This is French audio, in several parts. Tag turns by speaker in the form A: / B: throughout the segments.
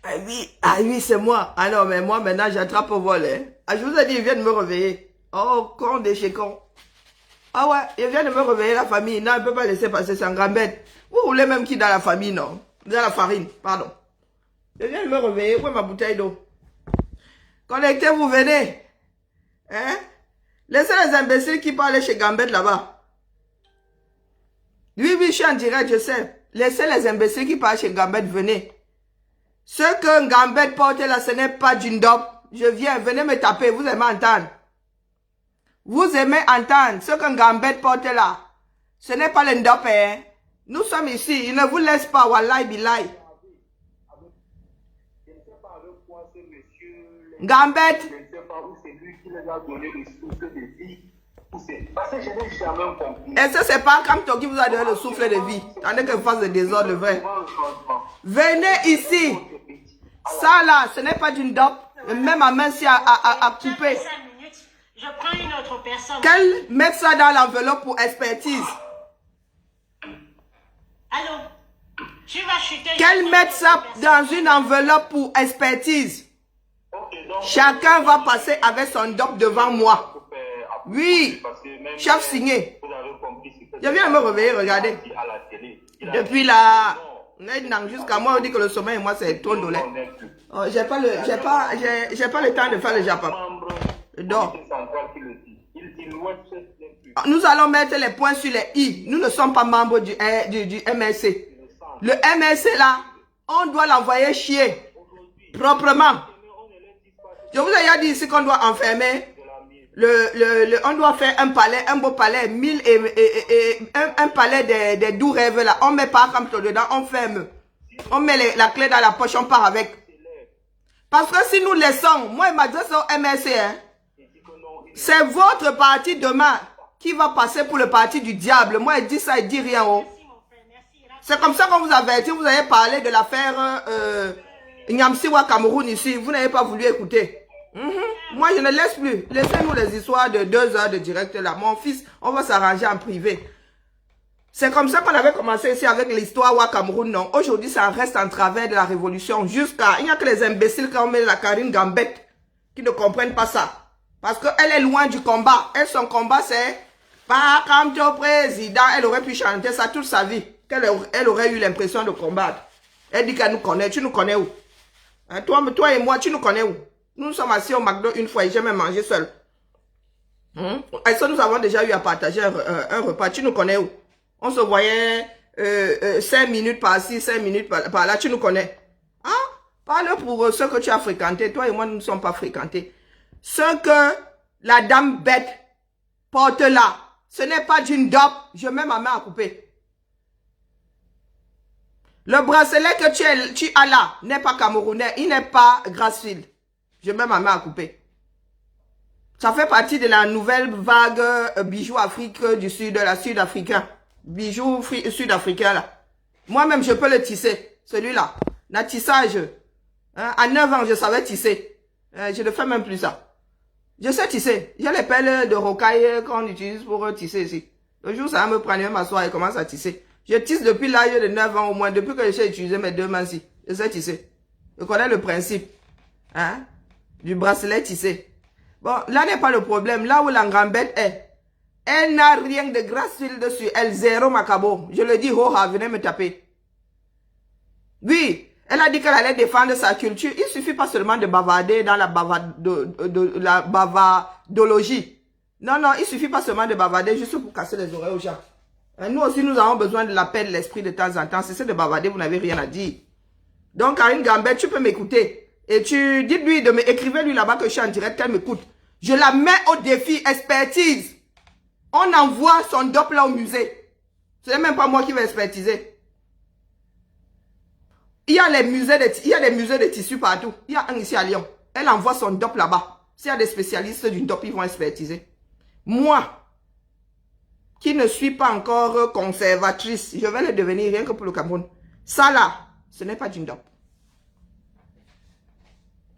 A: Ah oui, c'est moi. Ah non, mais moi, maintenant, j'attrape au vol. Hein. Ah, je vous ai dit, il vient de me réveiller. Oh, con de chez con. Ah ouais, il vient de me réveiller la famille. Non, il ne peut pas laisser passer, c'est un grand bête. Vous voulez même qui dans la famille, non? Dans la farine, pardon. Il vient de me réveiller. Où est ma bouteille d'eau? Connectez-vous, venez. Hein? Laissez les imbéciles qui parlent chez Gambette là-bas. Oui, oui, je suis en direct, je sais. Laissez les imbéciles qui parlent chez Gambette, venez. Ce que Gambette porte là, ce n'est pas d'une dope. Je viens, venez me taper, vous aimez entendre. Vous aimez entendre ce que Gambette porte là. Ce n'est pas le dope, hein. Nous sommes ici, il ne vous laisse pas, wallahi billahi. Gambette.
B: Je ne sais pas où c'est lui qui les a donné le souffle de vie. Parce que je n'ai jamais compris.
A: Et ça, c'est pas Kamto qui vous a donné le souffle de vie. Tandis que vous faites le désordre, le vrai. Venez ici. Ça là, ce n'est pas d'une dope. Même ma main si à couper.
C: Je prends une autre personne.
A: Qu'elle mette ça dans l'enveloppe pour expertise.
C: Allô? Tu vas chuter.
A: Qu'elle mette ça dans une enveloppe pour expertise. Chacun va passer avec son dope devant moi. Oui, chef signé. Je viens de me réveiller, regardez. Depuis là, jusqu'à moi, on dit que le sommeil, moi, c'est trop dolé. Oh, j'ai pas le temps de faire le Japon. Donc, nous allons mettre les points sur les i. Nous ne sommes pas membres du MLC. Le MLC là, on doit l'envoyer chier proprement. Je vous ai déjà dit ici qu'on doit enfermer. On doit faire un palais, un beau palais, 1000 un palais des doux rêves là. On met pas comme ça dedans, on ferme. On met la clé dans la poche, on part avec. Parce que si nous laissons, moi je m'adresse au MSC, hein, c'est votre parti demain qui va passer pour le parti du diable. Moi je dis ça, je dis rien. Oh. C'est comme ça qu'on vous avertit, vous avez parlé de l'affaire Nyamsiwa Cameroun ici, vous n'avez pas voulu écouter. Moi, je ne laisse plus. Laissez-nous les histoires de 2 heures de direct là. Mon fils, on va s'arranger en privé. C'est comme ça qu'on avait commencé ici avec l'histoire au Cameroun, non. Aujourd'hui, ça reste en travers de la révolution. Jusqu'à... Il n'y a que les imbéciles qui ont mis la Karine Gambette qui ne comprennent pas ça. Parce qu'elle est loin du combat. Elle, son combat, c'est... Pas comme ton président. Elle aurait pu chanter ça toute sa vie. Elle aurait eu l'impression de combattre. Elle dit qu'elle nous connaît. Tu nous connais où? Hein, toi et moi, tu nous connais où? Nous sommes assis au McDo une fois et j'ai même mangé seul. Et ça, nous avons déjà eu à partager un repas. Tu nous connais où? On se voyait 5 minutes par-ci, 5 minutes par-là. Tu nous connais. Hein? Parle pour ceux que tu as fréquentés. Toi et moi, nous ne sommes pas fréquentés. Ce que la dame bête porte là, ce n'est pas d'une dope. Je mets ma main à couper. Le bracelet que tu as là n'est pas camerounais. Il n'est pas Grassfield. Je mets ma main à couper. Ça fait partie de la nouvelle vague bijoux Afrique du Sud, la sud-africain. Bijoux sud-africain là. Moi-même, je peux le tisser. Celui-là. La tissage. Hein, à 9 ans, je savais tisser. Je ne fais même plus ça. Je sais tisser. J'ai les pelles de rocaille qu'on utilise pour tisser ici. Le jour, ça va me prendre, je vais m'asseoir et commence à tisser. Je tisse depuis l'âge de 9 ans au moins. Depuis que j'ai utilisé mes 2 mains ici. Je sais tisser. Je connais le principe. Hein? Du bracelet tissé. Bon, là n'est pas le problème. Là où la Gambette est, elle n'a rien de Grassfield dessus. Elle zéro macabo. Je le dis, venez me taper. Oui, elle a dit qu'elle allait défendre sa culture. Il suffit pas seulement de bavarder dans la bavardologie. Non, non, il suffit pas seulement de bavarder juste pour casser les oreilles aux gens. Nous aussi, nous avons besoin de la paix de l'esprit de temps en temps. C'est ça de bavarder, vous n'avez rien à dire. Donc, Karine Gambette, tu peux m'écouter. Et tu dites-lui de écrivez-lui là-bas que je suis en direct, qu'elle m'écoute. Je la mets au défi, expertise. On envoie son dope là au musée. Ce n'est même pas moi qui vais expertiser. Il y a des musées de tissus partout. Il y a un ici à Lyon. Elle envoie son dope là-bas. S'il y a des spécialistes du dope, ils vont expertiser. Moi, qui ne suis pas encore conservatrice, je vais le devenir rien que pour le Cameroun. Ça là, ce n'est pas d'une dope.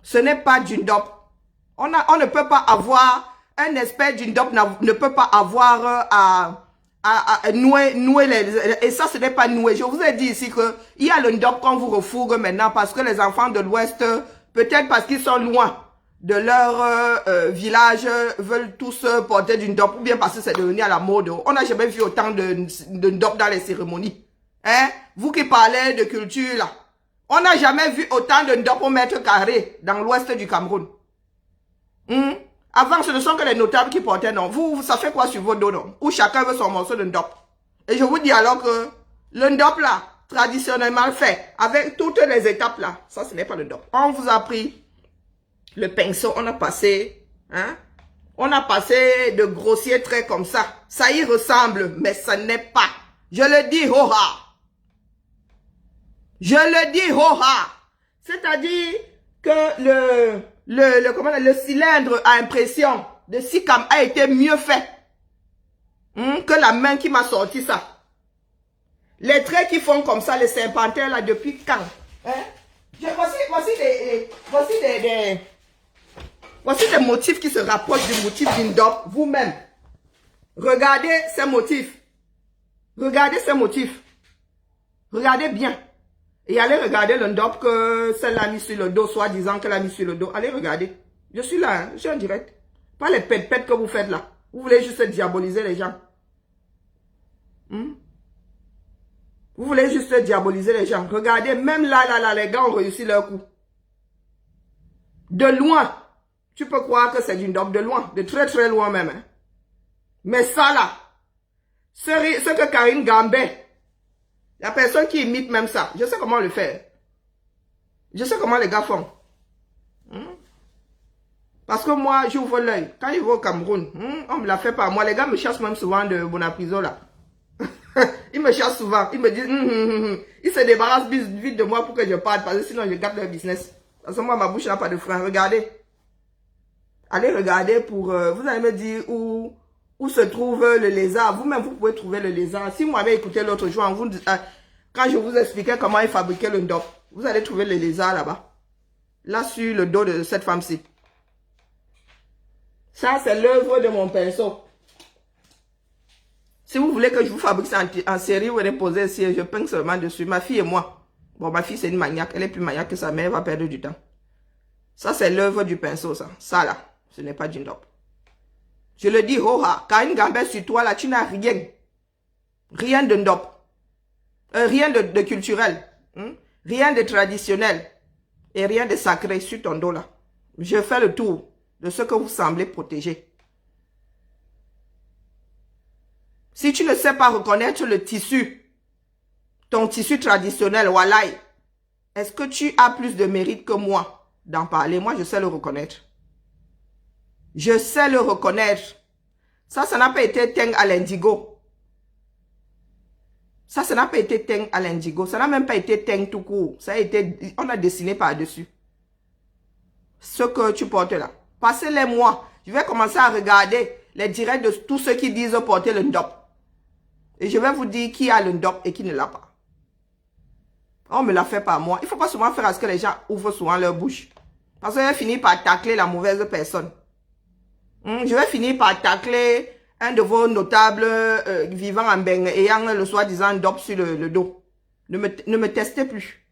A: Ce n'est pas d'une dope. On ne peut pas avoir, un expert d'une dope ne peut pas avoir à nouer et ça, ce n'est pas nouer. Je vous ai dit ici qu'il y a le ndop qu'on vous refourgue maintenant parce que les enfants de l'Ouest, peut-être parce qu'ils sont loin de leur village, veulent tous porter du ndop ou bien parce que c'est devenu à la mode. On n'a jamais vu autant de ndop dans les cérémonies. Hein? Vous qui parlez de culture là, on n'a jamais vu autant de ndop au mètre carré dans l'Ouest du Cameroun. Avant, ce ne sont que les notables qui portaient, non. Vous, ça fait quoi sur vos dos, non? Où chacun veut son morceau de ndop. Et je vous dis alors que le ndop là, traditionnellement fait, avec toutes les étapes là, ça ce n'est pas le ndop. On vous a pris le pinceau, on a passé, hein? On a passé de grossiers traits comme ça. Ça y ressemble, mais ce n'est pas. Je le dis, ho-ha. Je le dis, ho-ha. C'est-à-dire que le cylindre à impression de SICAM a été mieux fait que la main qui m'a sorti ça. Les traits qui font comme ça, les serpentins là, depuis quand? Hein? Voici des motifs qui se rapprochent du motif du ndop, vous-même. Regardez ces motifs. Regardez ces motifs. Regardez bien. Et allez regarder le ndop que celle-là a mis sur le dos, soi-disant qu'elle a mis sur le dos. Allez regarder. Je suis là, hein, je suis en direct. Pas les pètes que vous faites là. Vous voulez juste diaboliser les gens. Vous voulez juste diaboliser les gens. Regardez, même là, les gars ont réussi leur coup. De loin, tu peux croire que c'est du ndop, de loin, de très très loin même. Hein. Mais ça là, ce que Karine Gambé, la personne qui imite même ça, je sais comment le faire. Je sais comment les gars font. Parce que moi, j'ouvre l'œil. Quand je vais au Cameroun, on me la fait pas. Moi, les gars me chassent même souvent de Bonapriso là. Ils me chassent souvent. Ils me disent, ils se débarrassent vite de moi pour que je parte. Parce que sinon, je gâte leur business. Parce que moi, ma bouche n'a pas de frein. Regardez. Allez regarder pour... vous allez me dire où se trouve le lézard. Vous-même, vous pouvez trouver le lézard. Si vous m'avez écouté l'autre jour, quand je vous expliquais comment ils fabriquaient le ndop, vous allez trouver le lézard là-bas. Là, sur le dos de cette femme-ci. Ça, c'est l'œuvre de mon pinceau. Si vous voulez que je vous fabrique ça en série, vous allez poser ici, je pince seulement dessus. Ma fille et moi. Bon, ma fille, c'est une maniaque. Elle est plus maniaque que sa mère, elle va perdre du temps. Ça, c'est l'œuvre du pinceau, ça. Ça, là, ce n'est pas du ndop. Je le dis, ho-ha, Karine Gambé, sur toi, là, tu n'as rien. Rien de ndop. Rien de culturel. Rien de traditionnel. Et rien de sacré sur ton dos, là. Je fais le tour de ce que vous semblez protéger. Si tu ne sais pas reconnaître le tissu, ton tissu traditionnel, Walai, est-ce que tu as plus de mérite que moi d'en parler? Moi, je sais le reconnaître. Je sais le reconnaître. Ça n'a pas été teint à l'indigo. Ça n'a pas été teint à l'indigo. Ça n'a même pas été teint tout court. Ça a été, on a dessiné par-dessus. Ce que tu portes là. Passez-les moi. Je vais commencer à regarder les directs de tous ceux qui disent porter le ndop. Et je vais vous dire qui a le ndop et qui ne l'a pas. On me l'a fait par moi. Il ne faut pas souvent faire à ce que les gens ouvrent souvent leur bouche. Parce que je vais finir par tacler la mauvaise personne. Je vais finir par tacler un de vos notables vivant en Beng ayant le soi-disant ndop sur le dos. Ne me testez plus.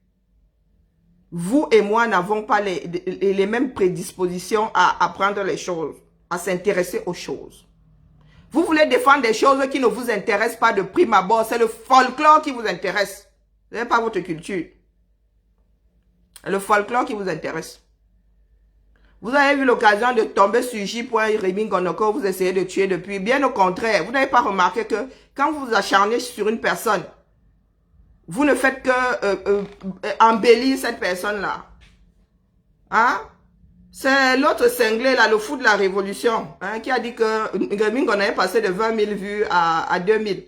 A: Vous et moi n'avons pas les mêmes prédispositions à apprendre les choses, à s'intéresser aux choses. Vous voulez défendre des choses qui ne vous intéressent pas de prime abord. C'est le folklore qui vous intéresse. Ce n'est pas votre culture. C'est le folklore qui vous intéresse. Vous avez eu l'occasion de tomber sur J.Rémi Gonoko, vous essayez de tuer depuis. Bien au contraire, vous n'avez pas remarqué que quand vous vous acharnez sur une personne, vous ne faites que embellir cette personne-là. Hein? C'est l'autre cinglé, là, le fou de la révolution, hein, qui a dit que Rémi Gonoko est passé de 20 000 vues à 2 000.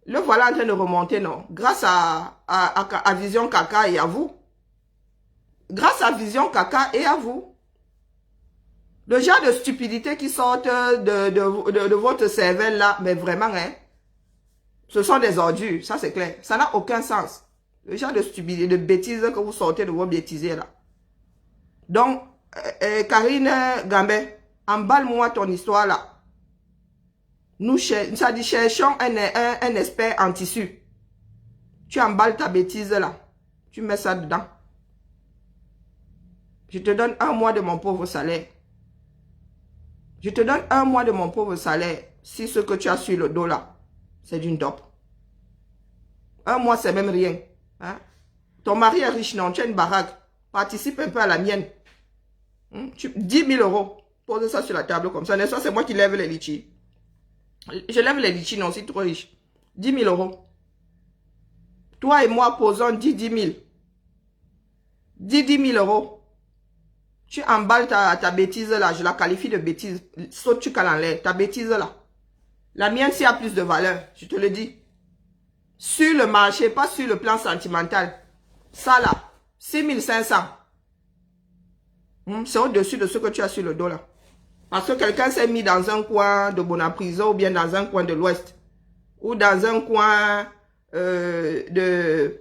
A: Le voilà en train de remonter, non? Grâce à Vision Caca et à vous. Grâce à Vision Caca et à vous. Le genre de stupidité qui sortent de votre cervelle là, mais vraiment, hein, ce sont des ordures, ça c'est clair. Ça n'a aucun sens. Le genre de stupidité, de bêtises que vous sortez de vos bêtisiers là. Donc, Karine Gambé, emballe-moi ton histoire là. Nous cherchons un expert en tissu. Tu emballes ta bêtise là. Tu mets ça dedans. Je te donne 1 mois de mon pauvre salaire. Je te donne 1 mois de mon pauvre salaire. Si ce que tu as sur le dos là, c'est d'une dope. 1 mois, c'est même rien. Hein? Ton mari est riche, non? Tu as une baraque. Participe un peu à la mienne. 10 000 euros. Pose ça sur la table comme ça. C'est moi qui lève les litchis. Je lève les litchis, non, c'est trop riche. 10 000 euros. Toi et moi posons 10 000. 10 000 euros. Tu emballes ta bêtise là. Je la qualifie de bêtise. Saute tu cales en l'air. Ta bêtise là. La mienne, s'il y a plus de valeur. Je te le dis. Sur le marché, pas sur le plan sentimental. Ça là. 6 500. C'est au-dessus de ce que tu as sur le dos là. Parce que quelqu'un s'est mis dans un coin de Bonaprison ou bien dans un coin de l'Ouest. Ou dans un coin de...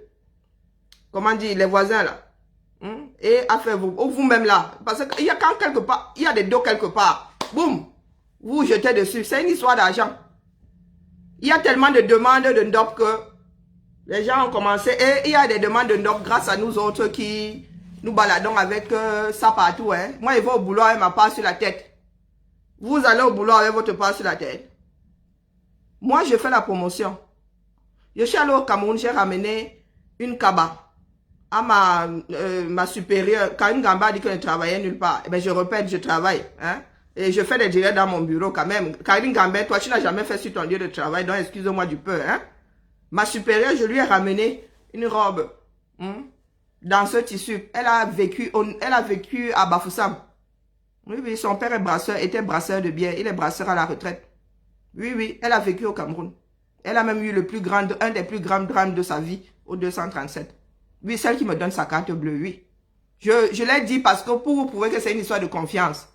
A: Comment dire, les voisins là. Et a fait vous-même là. Parce qu'il y a quand quelque part, il y a des dos quelque part. Boum. Vous jetez dessus. C'est une histoire d'argent. Il y a tellement de demandes de NDOP que les gens ont commencé. Et il y a des demandes de NDOP grâce à nous autres qui nous baladons avec ça partout. Hein. Moi, je vais au boulot avec ma part sur la tête. Vous allez au boulot avec votre part sur la tête. Moi, je fais la promotion. Je suis allé au Cameroun, j'ai ramené une kaba à ma supérieure. Quand une gamba dit qu'elle ne travaillait nulle part, eh bien, je répète, je travaille. Hein? Et je fais des directs dans mon bureau quand même. Karine Gambet, toi, tu n'as jamais fait sur ton lieu de travail, donc excuse-moi du peu. Hein? Ma supérieure, je lui ai ramené une robe dans ce tissu. Elle a vécu à Bafoussam. Oui, oui, son père est brasseur, était brasseur de bière. Il est brasseur à la retraite. Oui, oui, elle a vécu au Cameroun. Elle a même eu un des plus grands drames de sa vie au 237. Oui, celle qui me donne sa carte bleue, oui. Je l'ai dit parce que pour vous prouver que c'est une histoire de confiance.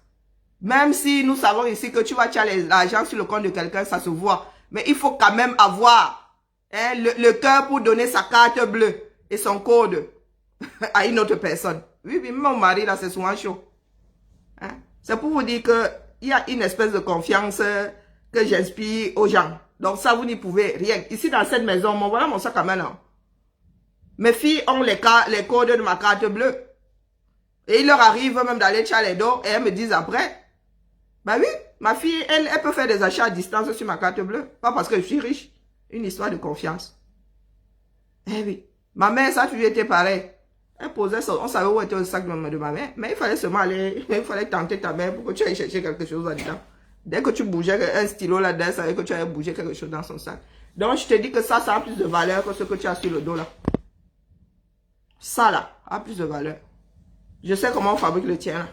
A: Même si nous savons ici que tu vas tirer l'argent sur le compte de quelqu'un, ça se voit. Mais il faut quand même avoir le cœur pour donner sa carte bleue et son code à une autre personne. Oui, oui, mon mari là, c'est souvent chaud. Hein? C'est pour vous dire qu'il y a une espèce de confiance que j'inspire aux gens. Donc ça, vous n'y pouvez rien. Ici, dans cette maison, voilà mon sac à main là. Mes filles ont les codes de ma carte bleue. Et il leur arrive même d'aller chez les dos et elles me disent après. Bah oui, ma fille, elle peut faire des achats à distance sur ma carte bleue. Pas parce que je suis riche. Une histoire de confiance. Eh oui. Ma mère, ça a toujours été pareil. Elle posait ça. On savait où était le sac de ma mère. Mais il fallait seulement aller. Il fallait tenter ta mère pour que tu ailles chercher quelque chose là-dedans. Dès que tu bougeais un stylo là-dedans, ça savait que tu allais bouger quelque chose dans son sac. Donc, je te dis que ça a plus de valeur que ce que tu as sur le dos là. Ça là, a plus de valeur. Je sais comment on fabrique le tien là.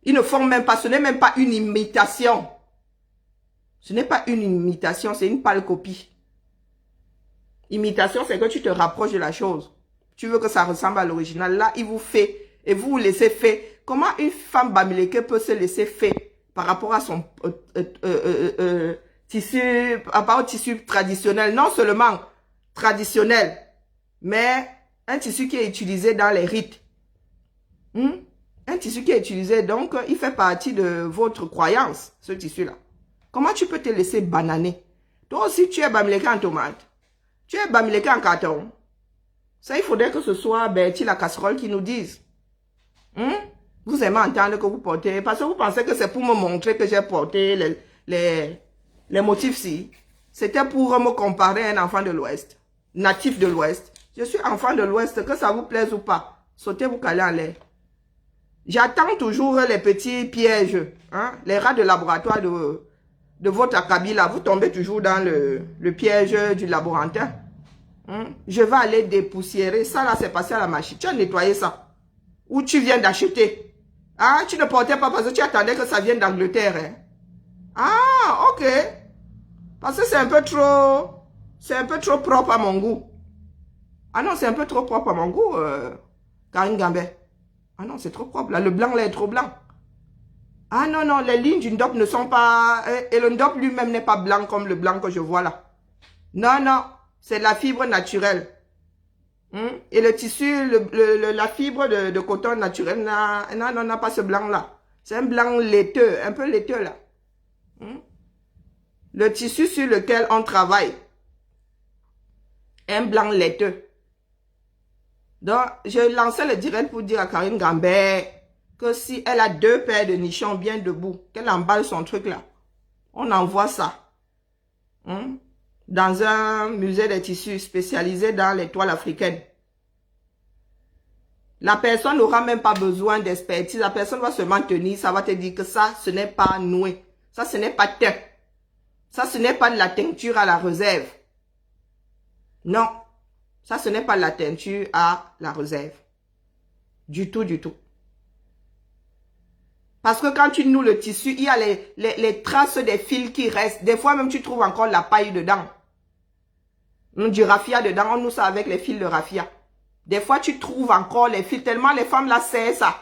A: Ils ne font même pas, ce n'est même pas une imitation. Ce n'est pas une imitation, c'est une pâle copie. Imitation, c'est que tu te rapproches de la chose. Tu veux que ça ressemble à l'original. Là, il vous fait et vous vous laissez faire. Comment une femme bamileke peut se laisser faire par rapport à son tissu, par rapport au tissu traditionnel, non seulement traditionnel, mais un tissu qui est utilisé dans les rites. Un tissu qui est utilisé, donc, il fait partie de votre croyance, ce tissu-là. Comment tu peux te laisser bananer? Toi aussi, tu es bamileke en tomate. Tu es bamileke en carton. Ça, il faudrait que ce soit Bertie la casserole qui nous dise. Vous aimez entendre que vous portez, parce que vous pensez que c'est pour me montrer que j'ai porté les motifs-ci. C'était pour me comparer à un enfant de l'Ouest, natif de l'Ouest. Je suis enfant de l'Ouest, que ça vous plaise ou pas. Sautez, vous calez en l'air. J'attends toujours les petits pièges, hein, les rats de laboratoire de votre acabit là. Vous tombez toujours dans le piège du laborantin. Je vais aller dépoussiérer. Ça là, c'est passé à la machine. Tu as nettoyé ça. Ou tu viens d'acheter. Ah, tu ne portais pas parce que tu attendais que ça vienne d'Angleterre. Hein? Ah, ok. Parce que c'est un peu trop propre à mon goût. Ah non, c'est un peu trop propre à mon goût, Karine Gambet. Ah non, c'est trop propre. Là, le blanc, là, est trop blanc. Ah non, non, les lignes du NDOP ne sont pas... Et le NDOP lui-même n'est pas blanc comme le blanc que je vois là. Non, non, c'est la fibre naturelle. Et le tissu, la fibre de coton naturel, n'a pas ce blanc-là. C'est un blanc laiteux, un peu laiteux là. Le tissu sur lequel on travaille est un blanc laiteux. Donc, je lançais le direct pour dire à Karine Gambert que si elle a 2 paires de nichons bien debout, qu'elle emballe son truc là, on envoie ça dans un musée des tissus spécialisé dans les toiles africaines. La personne n'aura même pas besoin d'expertise. La personne va seulement tenir, ça va te dire que ça, ce n'est pas noué. Ça, ce n'est pas teint. Ça, ce n'est pas de la teinture à la réserve. Non. Ça, ce n'est pas de la teinture à la réserve. Du tout, du tout. Parce que quand tu noues le tissu, il y a les traces des fils qui restent. Des fois même, tu trouves encore la paille dedans. Du raffia dedans. On noue ça avec les fils de raffia. Des fois, tu trouves encore les fils. Tellement les femmes là serrent ça.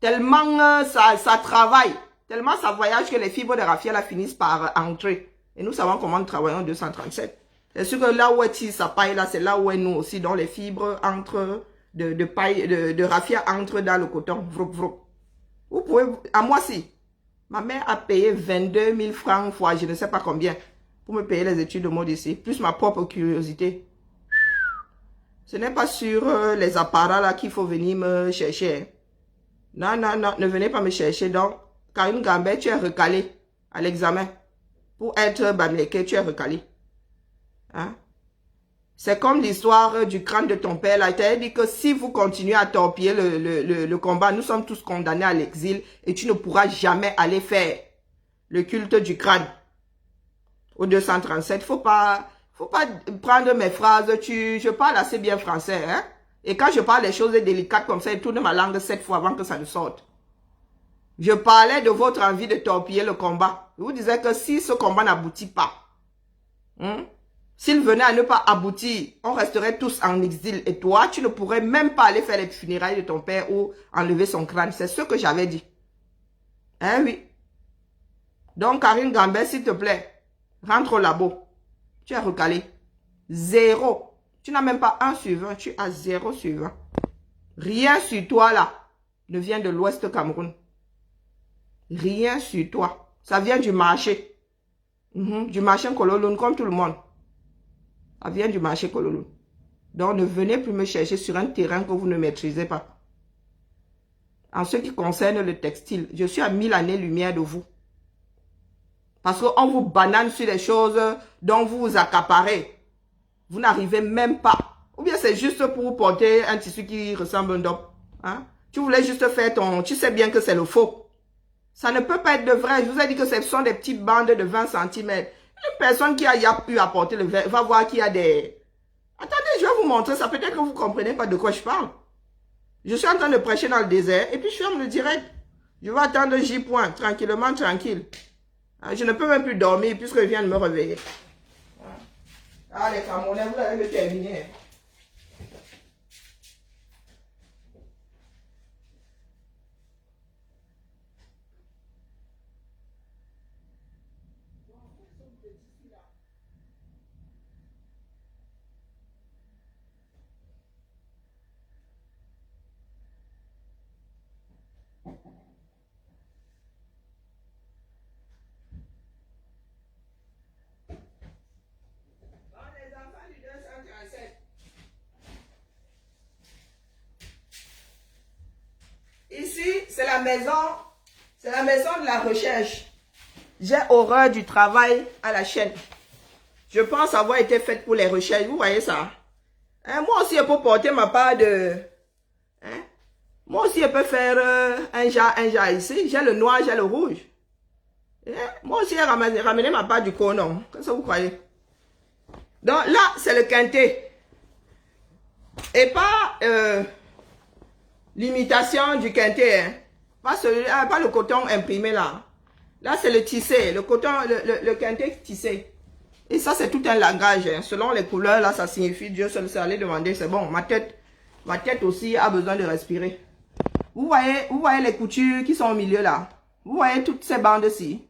A: Tellement ça travaille. Tellement ça voyage que les fibres de raffia là finissent par entrer. Et nous savons comment nous travaillons en 237. C'est sûr que là où elle tire sa paille là, c'est là où elle noue aussi. Donc les fibres entre de paille, de raffia entrent dans le coton. Vroup, vroup. Vous pouvez, à moi si, ma mère a payé 22 000 francs fois je ne sais pas combien pour me payer les études de mode ici, plus ma propre curiosité. Ce n'est pas sur les appareils là qu'il faut venir me chercher. Non, non, non, ne venez pas me chercher. Donc, Karine Gambert, tu es recalé à l'examen. Pour être Bamleke, tu es recalé. Hein? C'est comme l'histoire du crâne de ton père. Là, il t'a dit que si vous continuez à torpiller le combat, nous sommes tous condamnés à l'exil et tu ne pourras jamais aller faire le culte du crâne. Au 237, faut pas prendre mes phrases. Je parle assez bien français, hein? Et quand je parle des choses délicates comme ça, je tourne ma langue 7 fois avant que ça ne sorte. Je parlais de votre envie de torpiller le combat. Je vous disais que si ce combat n'aboutit pas, s'il venait à ne pas aboutir, on resterait tous en exil. Et toi, tu ne pourrais même pas aller faire les funérailles de ton père ou enlever son crâne. C'est ce que j'avais dit. Hein, oui. Donc, Karine Gambert, s'il te plaît, rentre au labo. Tu es recalé. 0. Tu n'as même pas 1 sur 20. Tu as 0 sur 20. Rien sur toi, là, ne vient de l'Ouest Cameroun. Rien sur toi. Ça vient du marché. Du marché Kololoun, comme tout le monde. Ça vient du marché Kololoun. Donc, ne venez plus me chercher sur un terrain que vous ne maîtrisez pas. En ce qui concerne le textile, je suis à 1000 années-lumière de vous. Parce qu'on vous banane sur les choses dont vous vous accaparez. Vous n'arrivez même pas. Ou bien c'est juste pour porter un tissu qui ressemble à un dop. Hein? Tu voulais juste faire ton... Tu sais bien que c'est le faux. Ça ne peut pas être de vrai. Je vous ai dit que ce sont des petites bandes de 20 cm. Une personne qui a pu apporter le verre va voir qu'il y a des... Attendez, je vais vous montrer ça. Peut-être que vous ne comprenez pas de quoi je parle. Je suis en train de prêcher dans le désert et puis je ferme le direct. Je vais attendre J. Tranquillement, tranquille. Je ne peux même plus dormir puisque je viens de me réveiller. Ah, les Camerounais, vous allez me terminer. Ici, c'est la maison de la recherche. J'ai horreur du travail à la chaîne. Je pense avoir été faite pour les recherches. Vous voyez ça? Hein, moi aussi, je peux porter ma part de... Hein? Moi aussi, je peux faire un jar ici. J'ai le noir, j'ai le rouge. Hein? Moi aussi, j'ai ramené ma part du conon. Qu'est-ce que vous croyez? Donc là, c'est le quintet. Et pas... l'imitation du quintet, hein. Pas le coton imprimé là. Là, c'est le tissé, le coton, le quintet tissé. Et ça, c'est tout un langage. Hein. Selon les couleurs, là, ça signifie Dieu seul sait aller demander. C'est bon, ma tête aussi a besoin de respirer. Vous voyez les coutures qui sont au milieu là. Vous voyez toutes ces bandes-ci.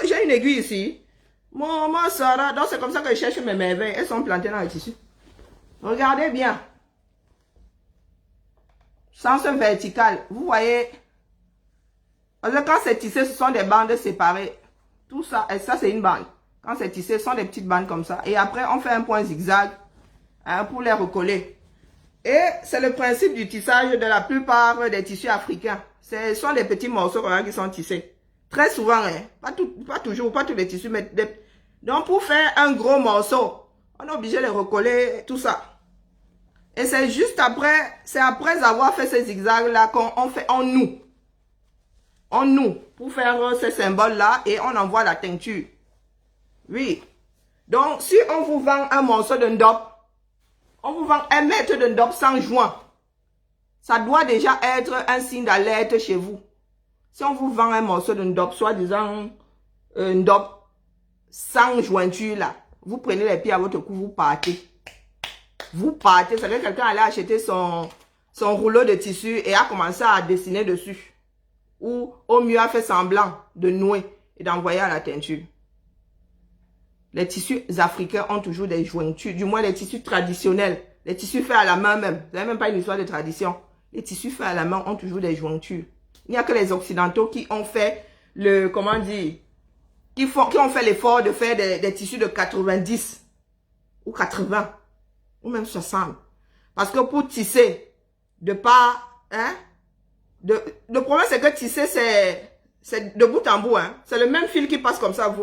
A: J'ai une aiguille ici. Maman Sarah, donc c'est comme ça que je cherche mes merveilles. Elles sont plantées dans le tissu. Regardez bien. Sens vertical, vous voyez, parce que quand c'est tissé, ce sont des bandes séparées. Tout ça, et ça c'est une bande. Quand c'est tissé, ce sont des petites bandes comme ça. Et après, on fait un point zigzag hein, pour les recoller. Et c'est le principe du tissage de la plupart des tissus africains. Ce sont des petits morceaux qui sont tissés. Très souvent, hein, pas toujours, pas tous les tissus. Mais donc, pour faire un gros morceau, on est obligé de recoller tout ça. Et c'est juste après, c'est après avoir fait ces zigzags-là qu'on fait en nous. En nous, pour faire ces symboles-là et on envoie la teinture. Oui. Donc, si on vous vend un morceau de ndop, on vous vend 1 mètre de ndop sans joint, ça doit déjà être un signe d'alerte chez vous. Si on vous vend un morceau de ndop, soi-disant ndop sans jointure là, vous prenez les pieds à votre cou, vous partez. Vous partez, c'est que quelqu'un allait acheter son rouleau de tissu et a commencé à dessiner dessus. Ou au mieux a fait semblant de nouer et d'envoyer à la teinture. Les tissus africains ont toujours des jointures, du moins les tissus traditionnels. Les tissus faits à la main même. Ce n'est même pas une histoire de tradition. Les tissus faits à la main ont toujours des jointures. Il n'y a que les occidentaux qui ont fait le, comment dire, qui ont fait l'effort de faire des tissus de 90 ou 80 ou même 60. Parce que pour tisser, de pas, hein, le problème c'est que tisser c'est de bout en bout, hein. C'est le même fil qui passe comme ça.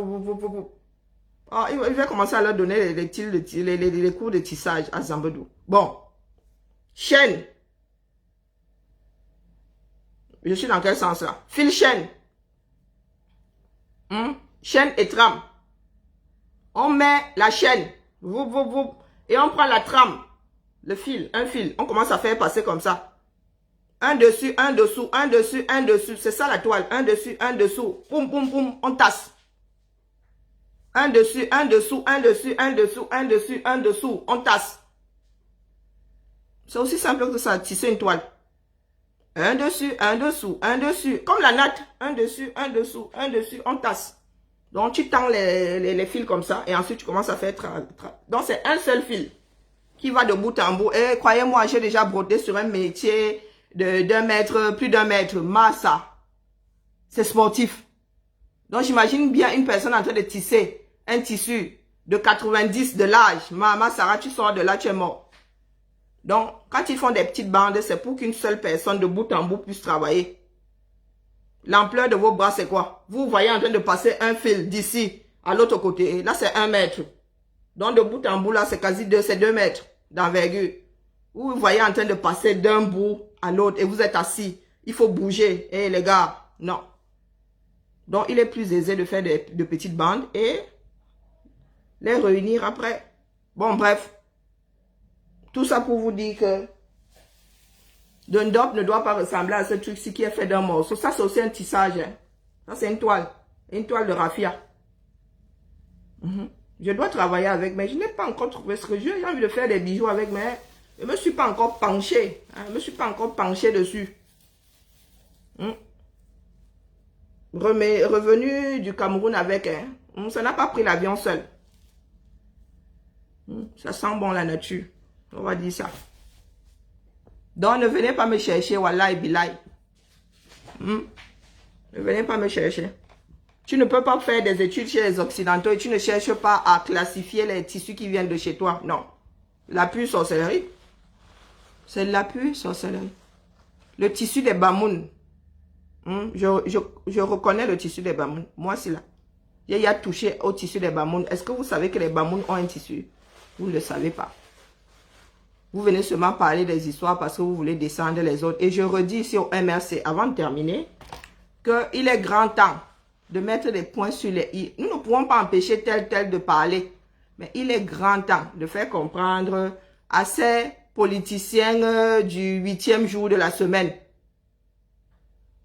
A: Oh, il va commencer à leur donner les cours de tissage à Zambedou. Bon. Chaîne. Je suis dans quel sens là? Fil chaîne. Chaîne et trame. On met la chaîne. Et on prend la trame. Le fil, un fil. On commence à faire passer comme ça. Un dessus, un dessous, un dessus, un dessus. C'est ça la toile. Un dessus, un dessous. Poum, poum, poum. On tasse. Un dessus, un dessous, un dessus, un dessous, un dessus, un dessous. On tasse. C'est aussi simple que ça, tisser une toile. Un dessus, un dessous, un dessus. Comme la natte. Un dessus, un dessous, un dessus. On tasse. Donc, tu tends les fils comme ça. Et ensuite, tu commences à faire... Donc, c'est un seul fil qui va de bout en bout. Et croyez-moi, j'ai déjà brodé sur un métier de 2 mètres, plus d'1 mètre. Massa. C'est sportif. Donc, j'imagine bien une personne en train de tisser un tissu de 90 de l'âge. Maman, Sarah, tu sors de là, tu es mort. Donc, quand ils font des petites bandes, c'est pour qu'une seule personne de bout en bout puisse travailler. L'ampleur de vos bras, c'est quoi? Vous voyez en train de passer un fil d'ici à l'autre côté. Là, c'est 1 mètre. Donc, de bout en bout, là, c'est quasi 2 mètres d'envergure. Vous voyez en train de passer d'un bout à l'autre et vous êtes assis. Il faut bouger. Eh, les gars, non. Donc, il est plus aisé de faire de petites bandes et les réunir après. Bon, bref. Tout ça pour vous dire que le ndop ne doit pas ressembler à ce truc-ci qui est fait d'un morceau. Ça, c'est aussi un tissage. Hein. Ça, c'est une toile. Une toile de raffia. Je dois travailler avec, mais je n'ai pas encore trouvé ce que j'ai envie de faire des bijoux avec, mais je ne me suis pas encore penché. Hein. Je ne me suis pas encore penché dessus. Revenu du Cameroun avec, hein. Ça n'a pas pris l'avion seul. Ça sent bon la nature. On va dire ça. Donc, ne venez pas me chercher, Wallah et Bilay. Ne venez pas me chercher. Tu ne peux pas faire des études chez les Occidentaux et tu ne cherches pas à classifier les tissus qui viennent de chez toi. Non. La pure sorcellerie. C'est la pure sorcellerie. Le tissu des Bamoun. Je reconnais le tissu des Bamoun. Moi, c'est là. J'ai touché au tissu des Bamoun. Est-ce que vous savez que les Bamoun ont un tissu? Vous ne le savez pas. Vous venez seulement parler des histoires parce que vous voulez descendre les autres. Et je redis ici au MRC, avant de terminer, qu'il est grand temps de mettre des points sur les i. Nous ne pouvons pas empêcher tel de parler. Mais il est grand temps de faire comprendre à ces politiciens du 8e jour de la semaine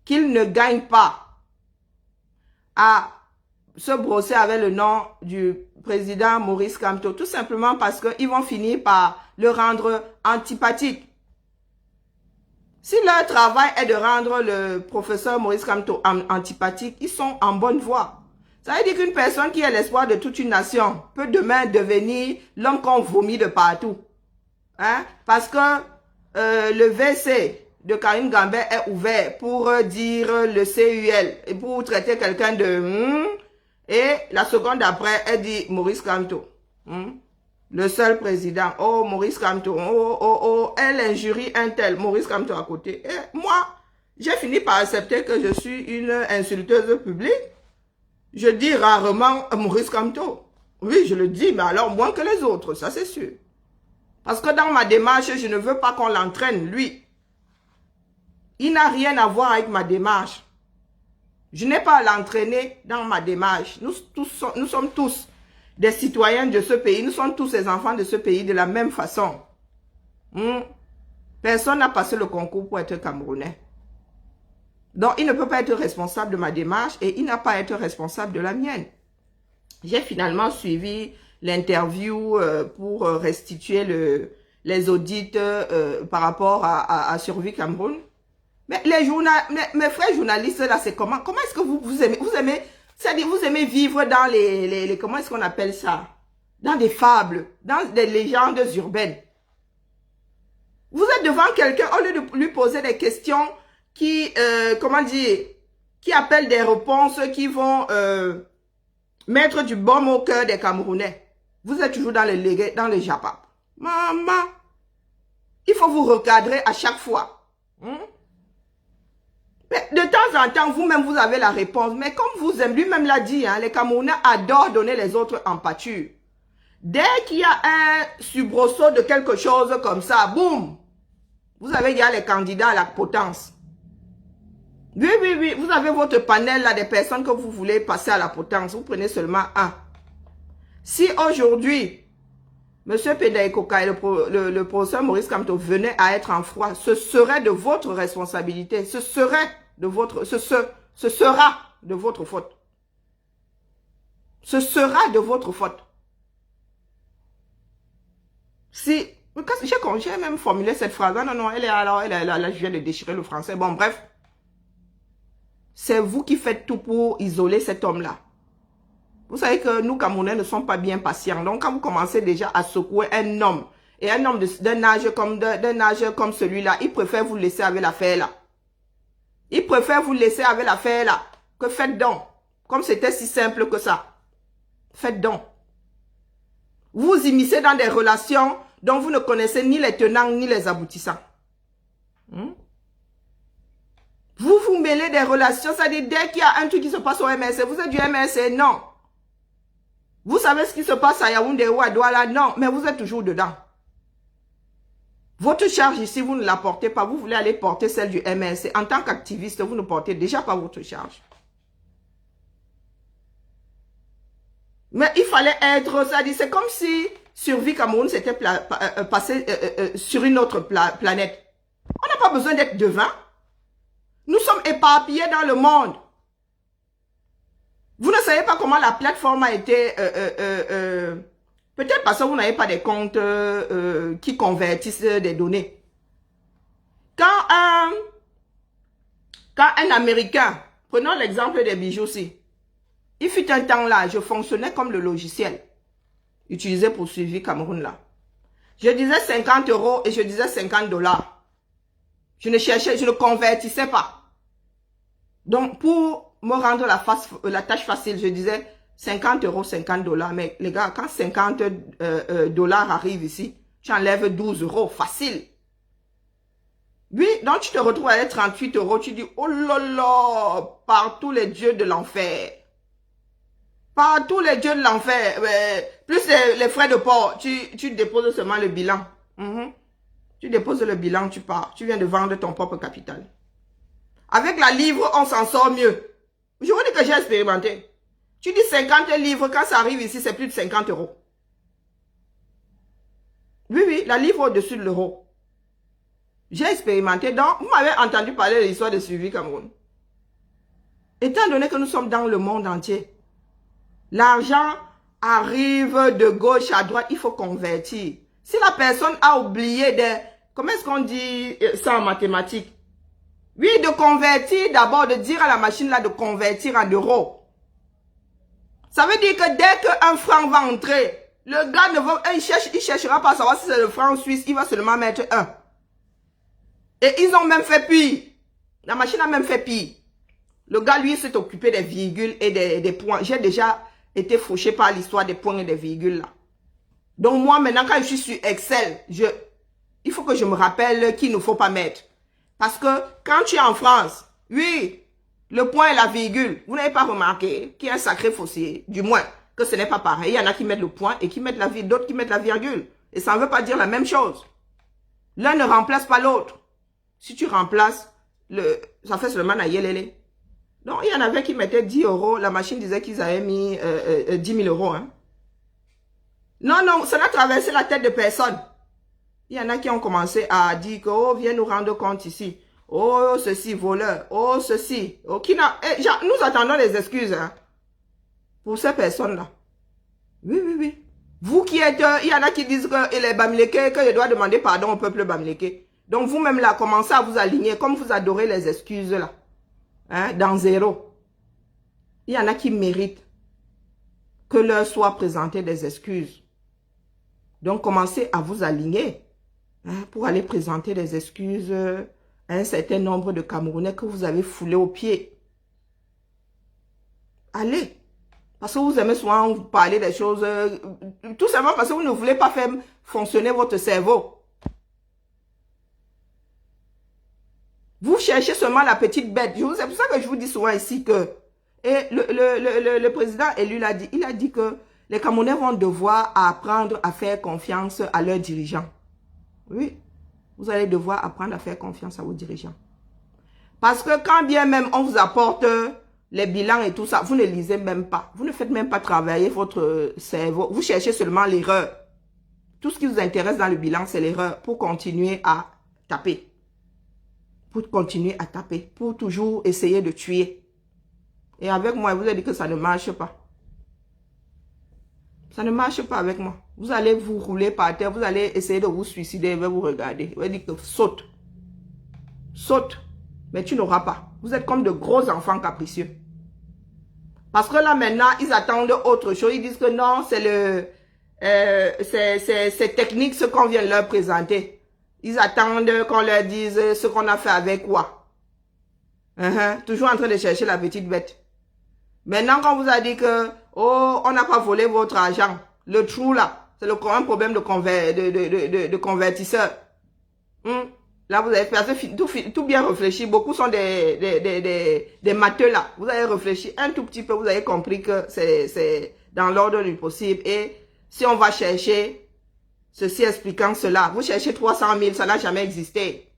A: qu'ils ne gagnent pas à se brosser avec le nom du président Maurice Kamto, tout simplement parce qu'ils vont finir par le rendre antipathique. Si leur travail est de rendre le professeur Maurice Kamto antipathique, ils sont en bonne voie. Ça veut dire qu'une personne qui est l'espoir de toute une nation peut demain devenir l'homme qu'on vomit de partout. Hein? Parce que le WC de Karim Gambet est ouvert pour dire le CUL et pour traiter quelqu'un de Et la seconde après, elle dit Maurice Kamto. Le seul président. Oh, Maurice Kamto. Elle injurie un tel. Maurice Kamto à côté. Et moi, j'ai fini par accepter que je suis une insulteuse publique. Je dis rarement Maurice Kamto. Oui, je le dis, mais alors moins que les autres, ça c'est sûr. Parce que dans ma démarche, je ne veux pas qu'on l'entraîne, lui. Il n'a rien à voir avec ma démarche. Je n'ai pas à l'entraîner dans ma démarche. Nous sommes tous des citoyens de ce pays. Nous sommes tous les enfants de ce pays de la même façon. Personne n'a passé le concours pour être Camerounais. Donc, il ne peut pas être responsable de ma démarche et il n'a pas à être responsable de la mienne. J'ai finalement suivi l'interview pour restituer les audits par rapport à Survie Cameroun. Mais mes frères journalistes, là, c'est comment? Comment est-ce que vous aimez, c'est-à-dire vous aimez vivre dans comment est-ce qu'on appelle ça? Dans des fables, dans des légendes urbaines. Vous êtes devant quelqu'un, au lieu de lui poser des questions qui, comment dire, qui appellent des réponses qui vont mettre du baume au cœur des Camerounais. Vous êtes toujours dans les japap. Maman, il faut vous recadrer à chaque fois. Mais de temps en temps, vous-même, vous avez la réponse. Mais comme vous aimez, lui-même l'a dit, les Camerounais adorent donner les autres en pâture. Dès qu'il y a un soubresaut de quelque chose comme ça, boum, vous avez déjà les candidats à la potence. Oui, vous avez votre panel là des personnes que vous voulez passer à la potence. Vous prenez seulement un. Si aujourd'hui, M. Pedaïkoka et le professeur Maurice Kamto venaient à être en froid, ce serait de votre responsabilité. Ce sera de votre faute. Ce sera de votre faute. Si, j'ai même formulé cette phrase. Non, elle est là, je viens de déchirer le français. Bon, bref. C'est vous qui faites tout pour isoler cet homme-là. Vous savez que nous, Camerounais, ne sommes pas bien patients. Donc, quand vous commencez déjà à secouer un homme, et un homme d'un âge comme celui-là, il préfère vous laisser avec l'affaire là. Il préfère vous laisser avec l'affaire là. Que faites donc. Comme c'était si simple que ça. Faites donc. Vous vous immiscez dans des relations dont vous ne connaissez ni les tenants ni les aboutissants. Vous vous mêlez des relations, c'est-à-dire dès qu'il y a un truc qui se passe au MSC, vous êtes du MSC, non. Vous savez ce qui se passe à Yaoundé ou à Douala, non, mais vous êtes toujours dedans. Votre charge ici, vous ne la portez pas, vous voulez aller porter celle du MSC. En tant qu'activiste, vous ne portez déjà pas votre charge. Mais il fallait être, c'est-à-dire, c'est comme si Survie Cameroun s'était passé sur une autre planète. On n'a pas besoin d'être devin. Nous sommes éparpillés dans le monde. Vous ne savez pas comment la plateforme a été... peut-être parce que vous n'avez pas des comptes qui convertissent des données. Quand un Américain, prenons l'exemple des bijoux-ci, il fut un temps là, je fonctionnais comme le logiciel utilisé pour Survie Cameroun là. Je disais 50 € et je disais 50 $. Je ne convertissais pas. Donc, pour me rendre la tâche facile, je disais 50 €, 50 $. Mais les gars, quand 50 $ arrivent ici, tu enlèves 12 € facile. Oui, donc tu te retrouves avec 38 €. Tu dis, oh là là, par tous les dieux de l'enfer. Par tous les dieux de l'enfer. Plus les frais de port, tu déposes seulement le bilan. Tu déposes le bilan, tu pars. Tu viens de vendre ton propre capital. Avec la livre, on s'en sort mieux. Je vous dis que j'ai expérimenté. Tu dis 50 livres, quand ça arrive ici, c'est plus de 50 €. Oui, la livre au-dessus de l'euro. J'ai expérimenté. Donc, vous m'avez entendu parler de l'histoire de Survie Cameroun. Étant donné que nous sommes dans le monde entier, l'argent arrive de gauche à droite, il faut convertir. Si la personne a oublié de... Comment est-ce qu'on dit ça en mathématiques? Oui, de convertir d'abord, de dire à la machine là de convertir en euros. Ça veut dire que dès qu'un franc va entrer, le gars ne va, il cherchera pas à savoir si c'est le franc suisse, il va seulement mettre 1. Et ils ont même fait pire. La machine a même fait pire. Le gars, lui, s'est occupé des virgules et des points. J'ai déjà été fauché par l'histoire des points et des virgules là. Donc moi, maintenant, quand je suis sur Excel, il faut que je me rappelle qu'il ne faut pas mettre. Parce que quand tu es en France, oui, le point et la virgule, vous n'avez pas remarqué qu'il y a un sacré fossé, du moins, que ce n'est pas pareil. Il y en a qui mettent le point et qui mettent la virgule, d'autres qui mettent la virgule. Et ça ne veut pas dire la même chose. L'un ne remplace pas l'autre. Si tu remplaces, ça fait seulement la yélélé. Donc, il y en avait qui mettaient 10 €. La machine disait qu'ils avaient mis 10 000 €. Hein. Non, non, ça n'a traversé la tête de personne. Il y en a qui ont commencé à dire que, oh, viens nous rendre compte ici. Oh, ceci, voleur. Oh, ceci. Oh, nous attendons les excuses hein, pour ces personnes-là. Oui, oui, oui. Vous qui êtes, il y en a qui disent que les Bamileke, que je dois demander pardon au peuple Bamileke. Donc, vous-même là, commencez à vous aligner comme vous adorez les excuses là. Hein, dans zéro. Il y en a qui méritent que leur soit présenté des excuses. Donc, commencez à vous aligner hein, pour aller présenter des excuses à un certain nombre de Camerounais que vous avez foulés au pied. Allez. Parce que vous aimez souvent vous parler des choses, tout simplement parce que vous ne voulez pas faire fonctionner votre cerveau. Vous cherchez seulement la petite bête. C'est pour ça que je vous dis souvent ici que et le président élu l'a dit. Il a dit que les Camerounais vont devoir apprendre à faire confiance à leurs dirigeants. Oui, vous allez devoir apprendre à faire confiance à vos dirigeants. Parce que quand bien même on vous apporte les bilans et tout ça, vous ne lisez même pas. Vous ne faites même pas travailler votre cerveau. Vous cherchez seulement l'erreur. Tout ce qui vous intéresse dans le bilan, c'est l'erreur pour continuer à taper. Pour continuer à taper. Pour toujours essayer de tuer. Et avec moi, vous avez dit que ça ne marche pas. Ça ne marche pas avec moi. Vous allez vous rouler par terre. Vous allez essayer de vous suicider. Je vais vous regarder. Vous allez dire que saute. Saute. Mais tu n'auras pas. Vous êtes comme de gros enfants capricieux. Parce que là maintenant, ils attendent autre chose. Ils disent que non, c'est c'est technique ce qu'on vient de leur présenter. Ils attendent qu'on leur dise ce qu'on a fait avec quoi. Toujours en train de chercher la petite bête. Maintenant, quand on vous a dit que, oh, on n'a pas volé votre argent, le trou là, c'est un problème de convertisseur. Là, vous avez fait tout bien réfléchi. Beaucoup sont des matheux là. Vous avez réfléchi un tout petit peu. Vous avez compris que c'est dans l'ordre du possible. Et si on va chercher ceci expliquant cela, vous cherchez 300 000, ça n'a jamais existé.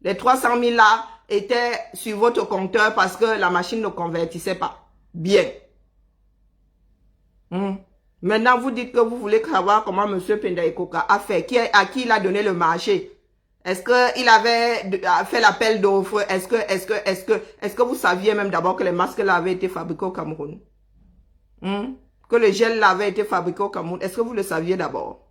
A: Les 300 000 là étaient sur votre compteur parce que la machine ne convertissait pas. Bien. Maintenant, vous dites que vous voulez savoir comment M. Pendaïkoka a fait. À qui il a donné le marché. Est-ce qu'il avait fait l'appel d'offres? Est-ce que vous saviez même d'abord que les masques là avaient été fabriqués au Cameroun? Que le gel là avait été fabriqué au Cameroun? Est-ce que vous le saviez d'abord?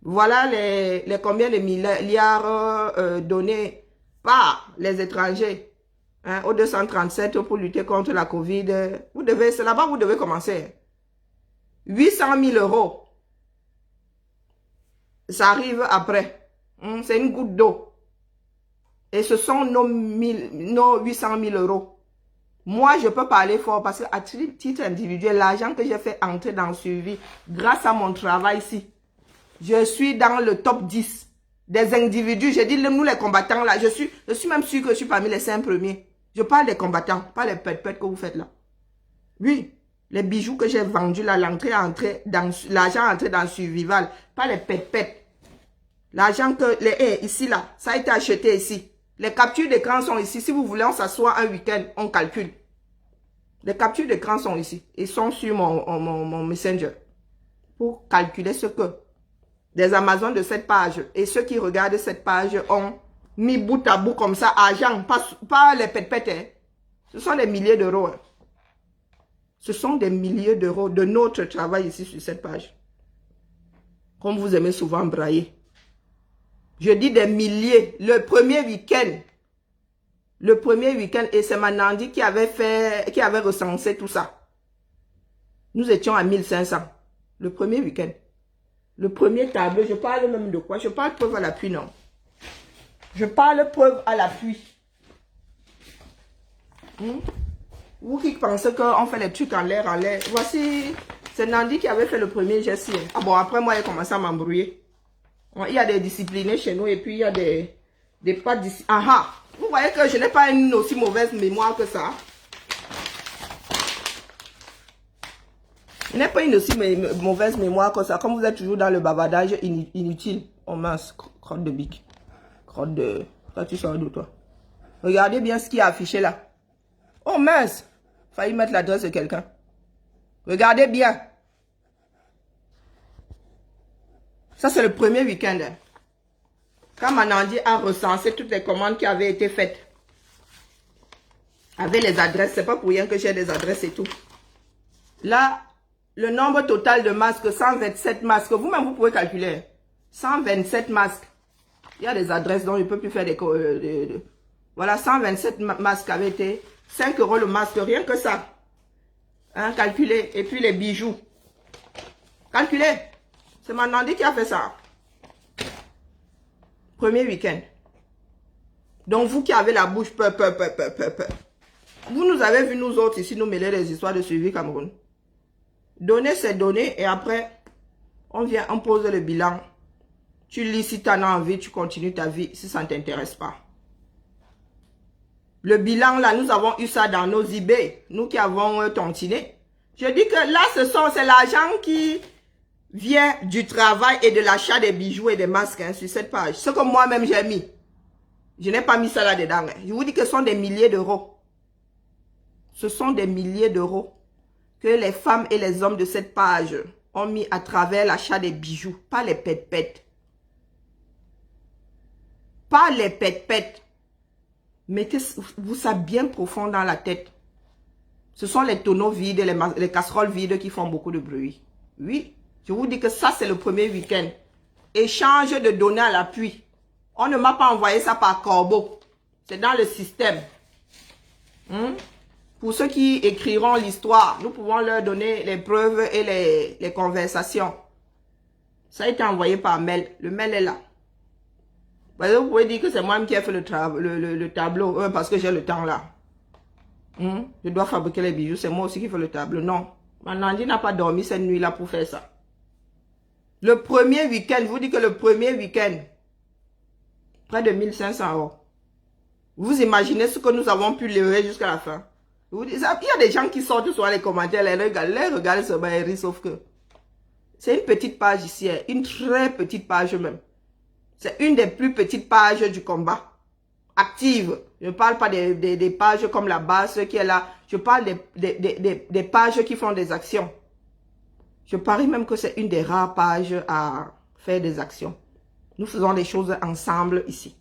A: Voilà les combien de milliards donnés par les étrangers au 237 pour lutter contre la Covid. C'est là-bas que vous devez commencer. 800 000 €. Ça arrive après. C'est une goutte d'eau. Et ce sont nos 800 000 €. Moi, je peux parler fort parce qu'à titre individuel, l'argent que j'ai fait entrer dans le suivi, grâce à mon travail ici, je suis dans le top 10 des individus. J'ai dit, nous les combattants là, je suis même sûr que je suis parmi les 5 premiers. Je parle des combattants, pas les pètes que vous faites là. Oui. Les bijoux que j'ai vendus là, l'argent entré dans le survival, pas les pètes. L'argent que, ici là, ça a été acheté ici. Les captures d'écran sont ici. Si vous voulez, on s'assoit un week-end, on calcule. Les captures d'écran sont ici. Ils sont sur mon Messenger. Pour calculer ce que des Amazones de cette page et ceux qui regardent cette page ont mis bout à bout comme ça, argent, pas les pètes. Hein. Ce sont des milliers d'euros. Hein. Ce sont des milliers d'euros de notre travail ici sur cette page. Comme vous aimez souvent brailler. Je dis des milliers. Le premier week-end, et c'est Manandi qui avait recensé tout ça. Nous étions à 1500. Le premier week-end. Le premier tableau, je parle même de quoi? Je parle preuve à l'appui, non. Je parle preuve à l'appui. Vous qui pensez qu'on fait les trucs en l'air, voici, c'est Nandi qui avait fait le premier geste. Ah bon, après moi, il a commencé à m'embrouiller. Il y a des disciplinés chez nous et puis il y a des pas disciplinés. Ah ah, vous voyez que je n'ai pas une aussi mauvaise mémoire que ça. Je n'ai pas une aussi mauvaise mémoire que ça. Comme vous êtes toujours dans le bavardage inutile. Oh mince, crotte de bique. Crotte de... Toi, tu sors d'où, toi? Regardez bien ce qui est affiché là. Oh mince, failli mettre l'adresse de quelqu'un. Regardez bien. Ça, c'est le premier week-end. Quand Manandi a recensé toutes les commandes qui avaient été faites. Avec les adresses. C'est pas pour rien que j'ai des adresses et tout. Là, le nombre total de masques, 127 masques. Vous-même, vous pouvez calculer. 127 masques. Il y a des adresses dont je ne peux plus faire des... Voilà, 127 masques avaient été 5 € le masque, rien que ça. Hein, calculez. Et puis les bijoux. Calculez. C'est Manandi qui a fait ça. Premier week-end. Donc vous qui avez la bouche peur. Vous nous avez vu nous autres ici nous mêler les histoires de suivi Cameroun. Donner ces données et après, on vient, on pose le bilan. Tu lis si tu en as envie, tu continues ta vie si ça ne t'intéresse pas. Le bilan là, nous avons eu ça dans nos eBay, nous qui avons tontiné. Je dis que là, c'est l'argent qui vient du travail et de l'achat des bijoux et des masques hein, sur cette page. Ce que moi-même j'ai mis. Je n'ai pas mis ça là-dedans. Hein. Je vous dis que ce sont des milliers d'euros. Ce sont des milliers d'euros que les femmes et les hommes de cette page ont mis à travers l'achat des bijoux. Pas les pètes-pètes. Pas les pètes-pètes. Mettez-vous ça bien profond dans la tête. Ce sont les tonneaux vides, les casseroles vides qui font beaucoup de bruit. Oui, je vous dis que ça, c'est le premier week-end. Échange de données à l'appui. On ne m'a pas envoyé ça par corbeau. C'est dans le système. Pour ceux qui écriront l'histoire, nous pouvons leur donner les preuves et les conversations. Ça a été envoyé par mail. Le mail est là. Vous pouvez dire que c'est moi-même qui ai fait le tableau parce que j'ai le temps là. Je dois fabriquer les bijoux, c'est moi aussi qui fais le tableau. Non, Manandi n'a pas dormi cette nuit-là pour faire ça. Le premier week-end, je vous dis que le premier week-end, près de 1500 €. Vous imaginez ce que nous avons pu lever jusqu'à la fin. Je vous dis, il y a des gens qui sortent sur les commentaires, les regardent ce bail, sauf que c'est une petite page ici, une très petite page même. C'est une des plus petites pages du combat. Active. Je ne parle pas des pages comme la base qui est là. Je parle des pages qui font des actions. Je parie même que c'est une des rares pages à faire des actions. Nous faisons des choses ensemble ici.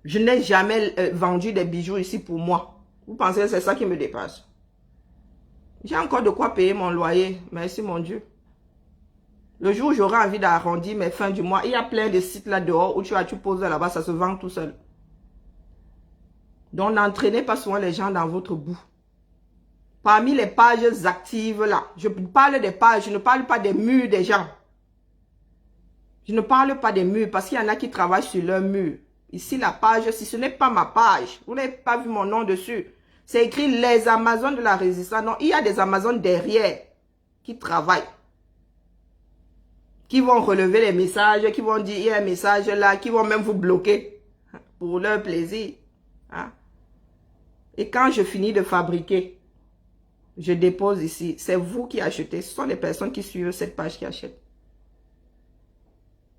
A: Je n'ai jamais vendu des bijoux ici pour moi. Vous pensez que c'est ça qui me dépasse? J'ai encore de quoi payer mon loyer. Merci mon Dieu. Le jour où j'aurai envie d'arrondir mes fins du mois, il y a plein de sites là dehors où tu poses là-bas, ça se vend tout seul. Donc n'entraînez pas souvent les gens dans votre bout. Parmi les pages actives là, je parle des pages, je ne parle pas des murs des gens. Je ne parle pas des murs parce qu'il y en a qui travaillent sur leur mur. Ici la page, si ce n'est pas ma page, vous n'avez pas vu mon nom dessus. C'est écrit les Amazones de la résistance. Non, il y a des Amazones derrière qui travaillent. Qui vont relever les messages, qui vont dire il y a un message là, qui vont même vous bloquer pour leur plaisir. Hein? Et quand je finis de fabriquer, je dépose ici. C'est vous qui achetez. Ce sont les personnes qui suivent cette page qui achètent.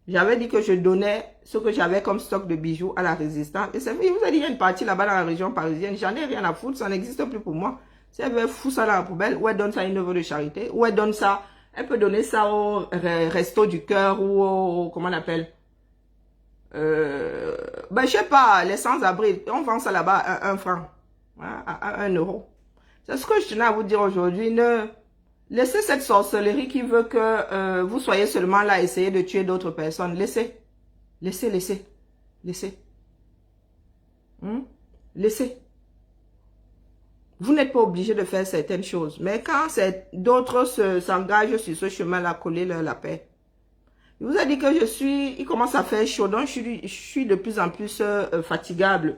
A: J'avais dit que je donnais ce que j'avais comme stock de bijoux à la résistance. Et c'est vrai, vous avez dit, il y a une partie là-bas dans la région parisienne. J'en ai rien à foutre, ça n'existe plus pour moi. Si elle veut foutre ça dans la poubelle, ou elle donne ça à une œuvre de charité, ou elle donne ça... Elle peut donner ça au resto du cœur ou au, comment on appelle, ben je sais pas, les sans-abri. On vend ça là-bas à 1 franc, à 1 €. C'est ce que je tenais à vous dire aujourd'hui. Ne laissez cette sorcellerie qui veut que vous soyez seulement là à essayer de tuer d'autres personnes. Laissez. Laissez. Laissez. Vous n'êtes pas obligé de faire certaines choses. Mais quand d'autres s'engagent sur ce chemin-là, coller leur la paix. Je vous ai dit que il commence à faire chaud, donc je suis de plus en plus fatigable.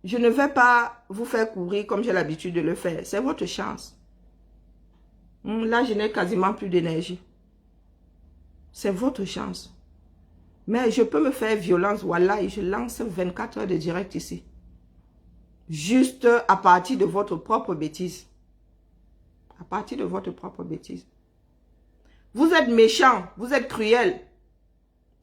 A: je ne vais pas vous faire courir comme j'ai l'habitude de le faire. C'est votre chance. Là, je n'ai quasiment plus d'énergie. C'est votre chance. Mais je peux me faire violence. Voilà, et je lance 24 heures de direct ici. Juste à partir de votre propre bêtise. À partir de votre propre bêtise. Vous êtes méchant, vous êtes cruel.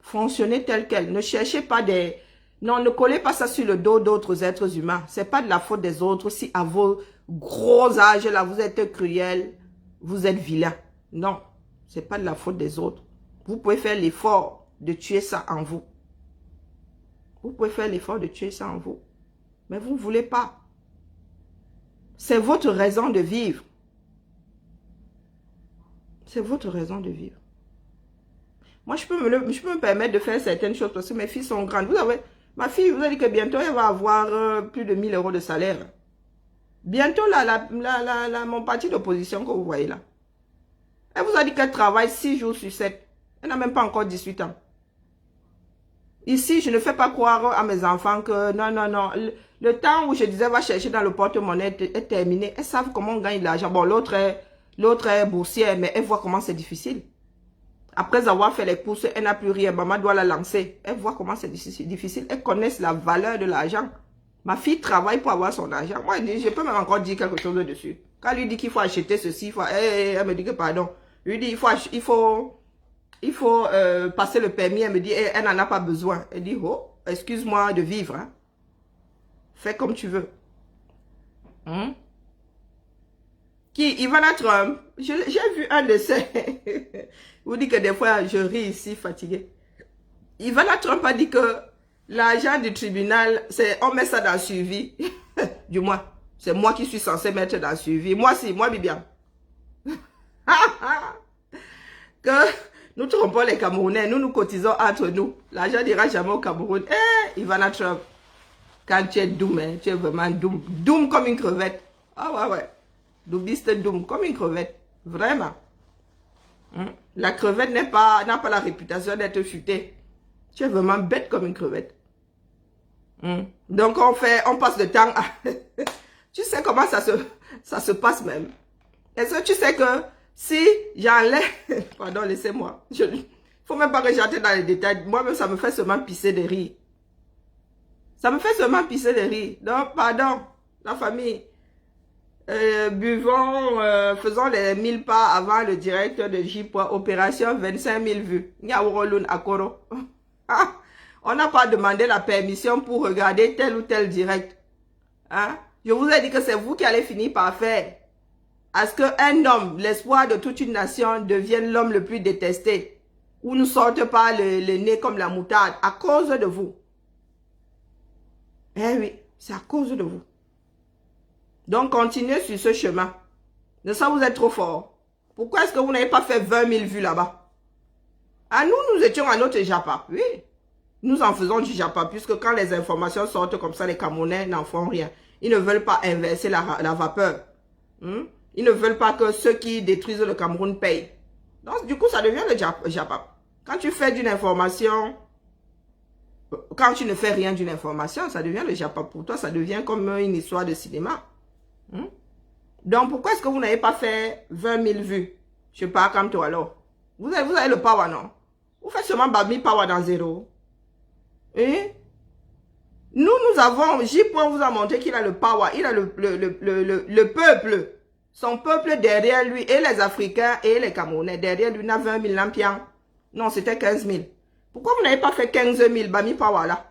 A: Fonctionnez tel quel. Ne cherchez pas des... Non, ne collez pas ça sur le dos d'autres êtres humains. Ce n'est pas de la faute des autres si à vos gros âges là, vous êtes cruel, vous êtes vilain. Non, ce n'est pas de la faute des autres. Vous pouvez faire l'effort de tuer ça en vous. Vous pouvez faire l'effort de tuer ça en vous. Mais vous ne voulez pas. C'est votre raison de vivre. C'est votre raison de vivre. Moi, je peux me permettre de faire certaines choses parce que mes filles sont grandes. Ma fille vous a dit que bientôt, elle va avoir plus de 1000 € de salaire. Bientôt, là, mon parti d'opposition que vous voyez là. Elle vous a dit qu'elle travaille 6 jours sur 7. Elle n'a même pas encore 18 ans. Ici, je ne fais pas croire à mes enfants que non. Le temps où je disais va chercher dans le porte-monnaie est terminé. Elles savent comment on gagne de l'argent. Bon, l'autre est boursière, mais elle voit comment c'est difficile. Après avoir fait les courses, elle n'a plus rien. Maman doit la lancer. Elle voit comment c'est difficile. Elle connaît la valeur de l'argent. Ma fille travaille pour avoir son argent. Moi, je peux même encore dire quelque chose dessus. Quand elle lui dit qu'il faut acheter ceci, elle me dit que pardon. Je lui dis il faut passer le permis. Elle me dit elle n'en a pas besoin. Elle dit oh, excuse-moi de vivre. Hein. Fais comme tu veux. Qui Ivana Trump. J'ai vu un de ces... Vous dites que des fois, je ris ici, fatigué. Ivana Trump a dit que l'argent du tribunal, on met ça dans le suivi. Du moins, c'est moi qui suis censé mettre dans le suivi. Moi, Bibiane. Que nous trompons les Camerounais, nous cotisons entre nous. L'argent n'ira jamais au Cameroun. Ivana Trump, quand tu es doum, hein, tu es vraiment doum. Doum comme une crevette. Ah ouais. Doubiste doum, comme une crevette. Vraiment. La crevette n'a pas la réputation d'être futée. Tu es vraiment bête comme une crevette. Donc on passe le temps à... Tu sais comment ça se passe même. Est-ce que tu sais que si j'enlève... Pardon, laissez-moi. Faut même pas que j'entre dans les détails. Moi-même, ça me fait seulement pisser de rire. Ça me fait seulement pisser de rire. Donc, pardon, la famille. Buvons, faisons les 1000 pas avant le direct de J. Opération 25 000 vues. On n'a pas demandé la permission pour regarder tel ou tel direct. Hein? Je vous ai dit que c'est vous qui allez finir par faire. À ce qu'un homme, l'espoir de toute une nation, devienne l'homme le plus détesté. Ou ne sorte pas le nez comme la moutarde. À cause de vous. Eh oui, c'est à cause de vous. Donc, continuez sur ce chemin. De ça, vous êtes trop fort. Pourquoi est-ce que vous n'avez pas fait 20 000 vues là-bas? Ah, nous étions à notre japa. Oui. Nous en faisons du japa, puisque quand les informations sortent comme ça, les Camerounais n'en font rien. Ils ne veulent pas inverser la vapeur. Ils ne veulent pas que ceux qui détruisent le Cameroun payent. Donc, du coup, ça devient le japa. Quand tu fais d'une information... Quand tu ne fais rien d'une information, ça devient le japa. Pour toi, ça devient comme une histoire de cinéma. Donc, pourquoi est-ce que vous n'avez pas fait 20 000 vues? Je sais pas, comme toi alors. Vous avez le power, non? Vous faites seulement Babi Power dans zéro. Et nous avons, J. vous a montré qu'il a le power. Il a le peuple. Son peuple derrière lui. Et les Africains et les Camerounais. Derrière lui, il y a 20 000 lampions. Non, c'était 15 000. Pourquoi vous n'avez pas fait 15 000 Bami Power là?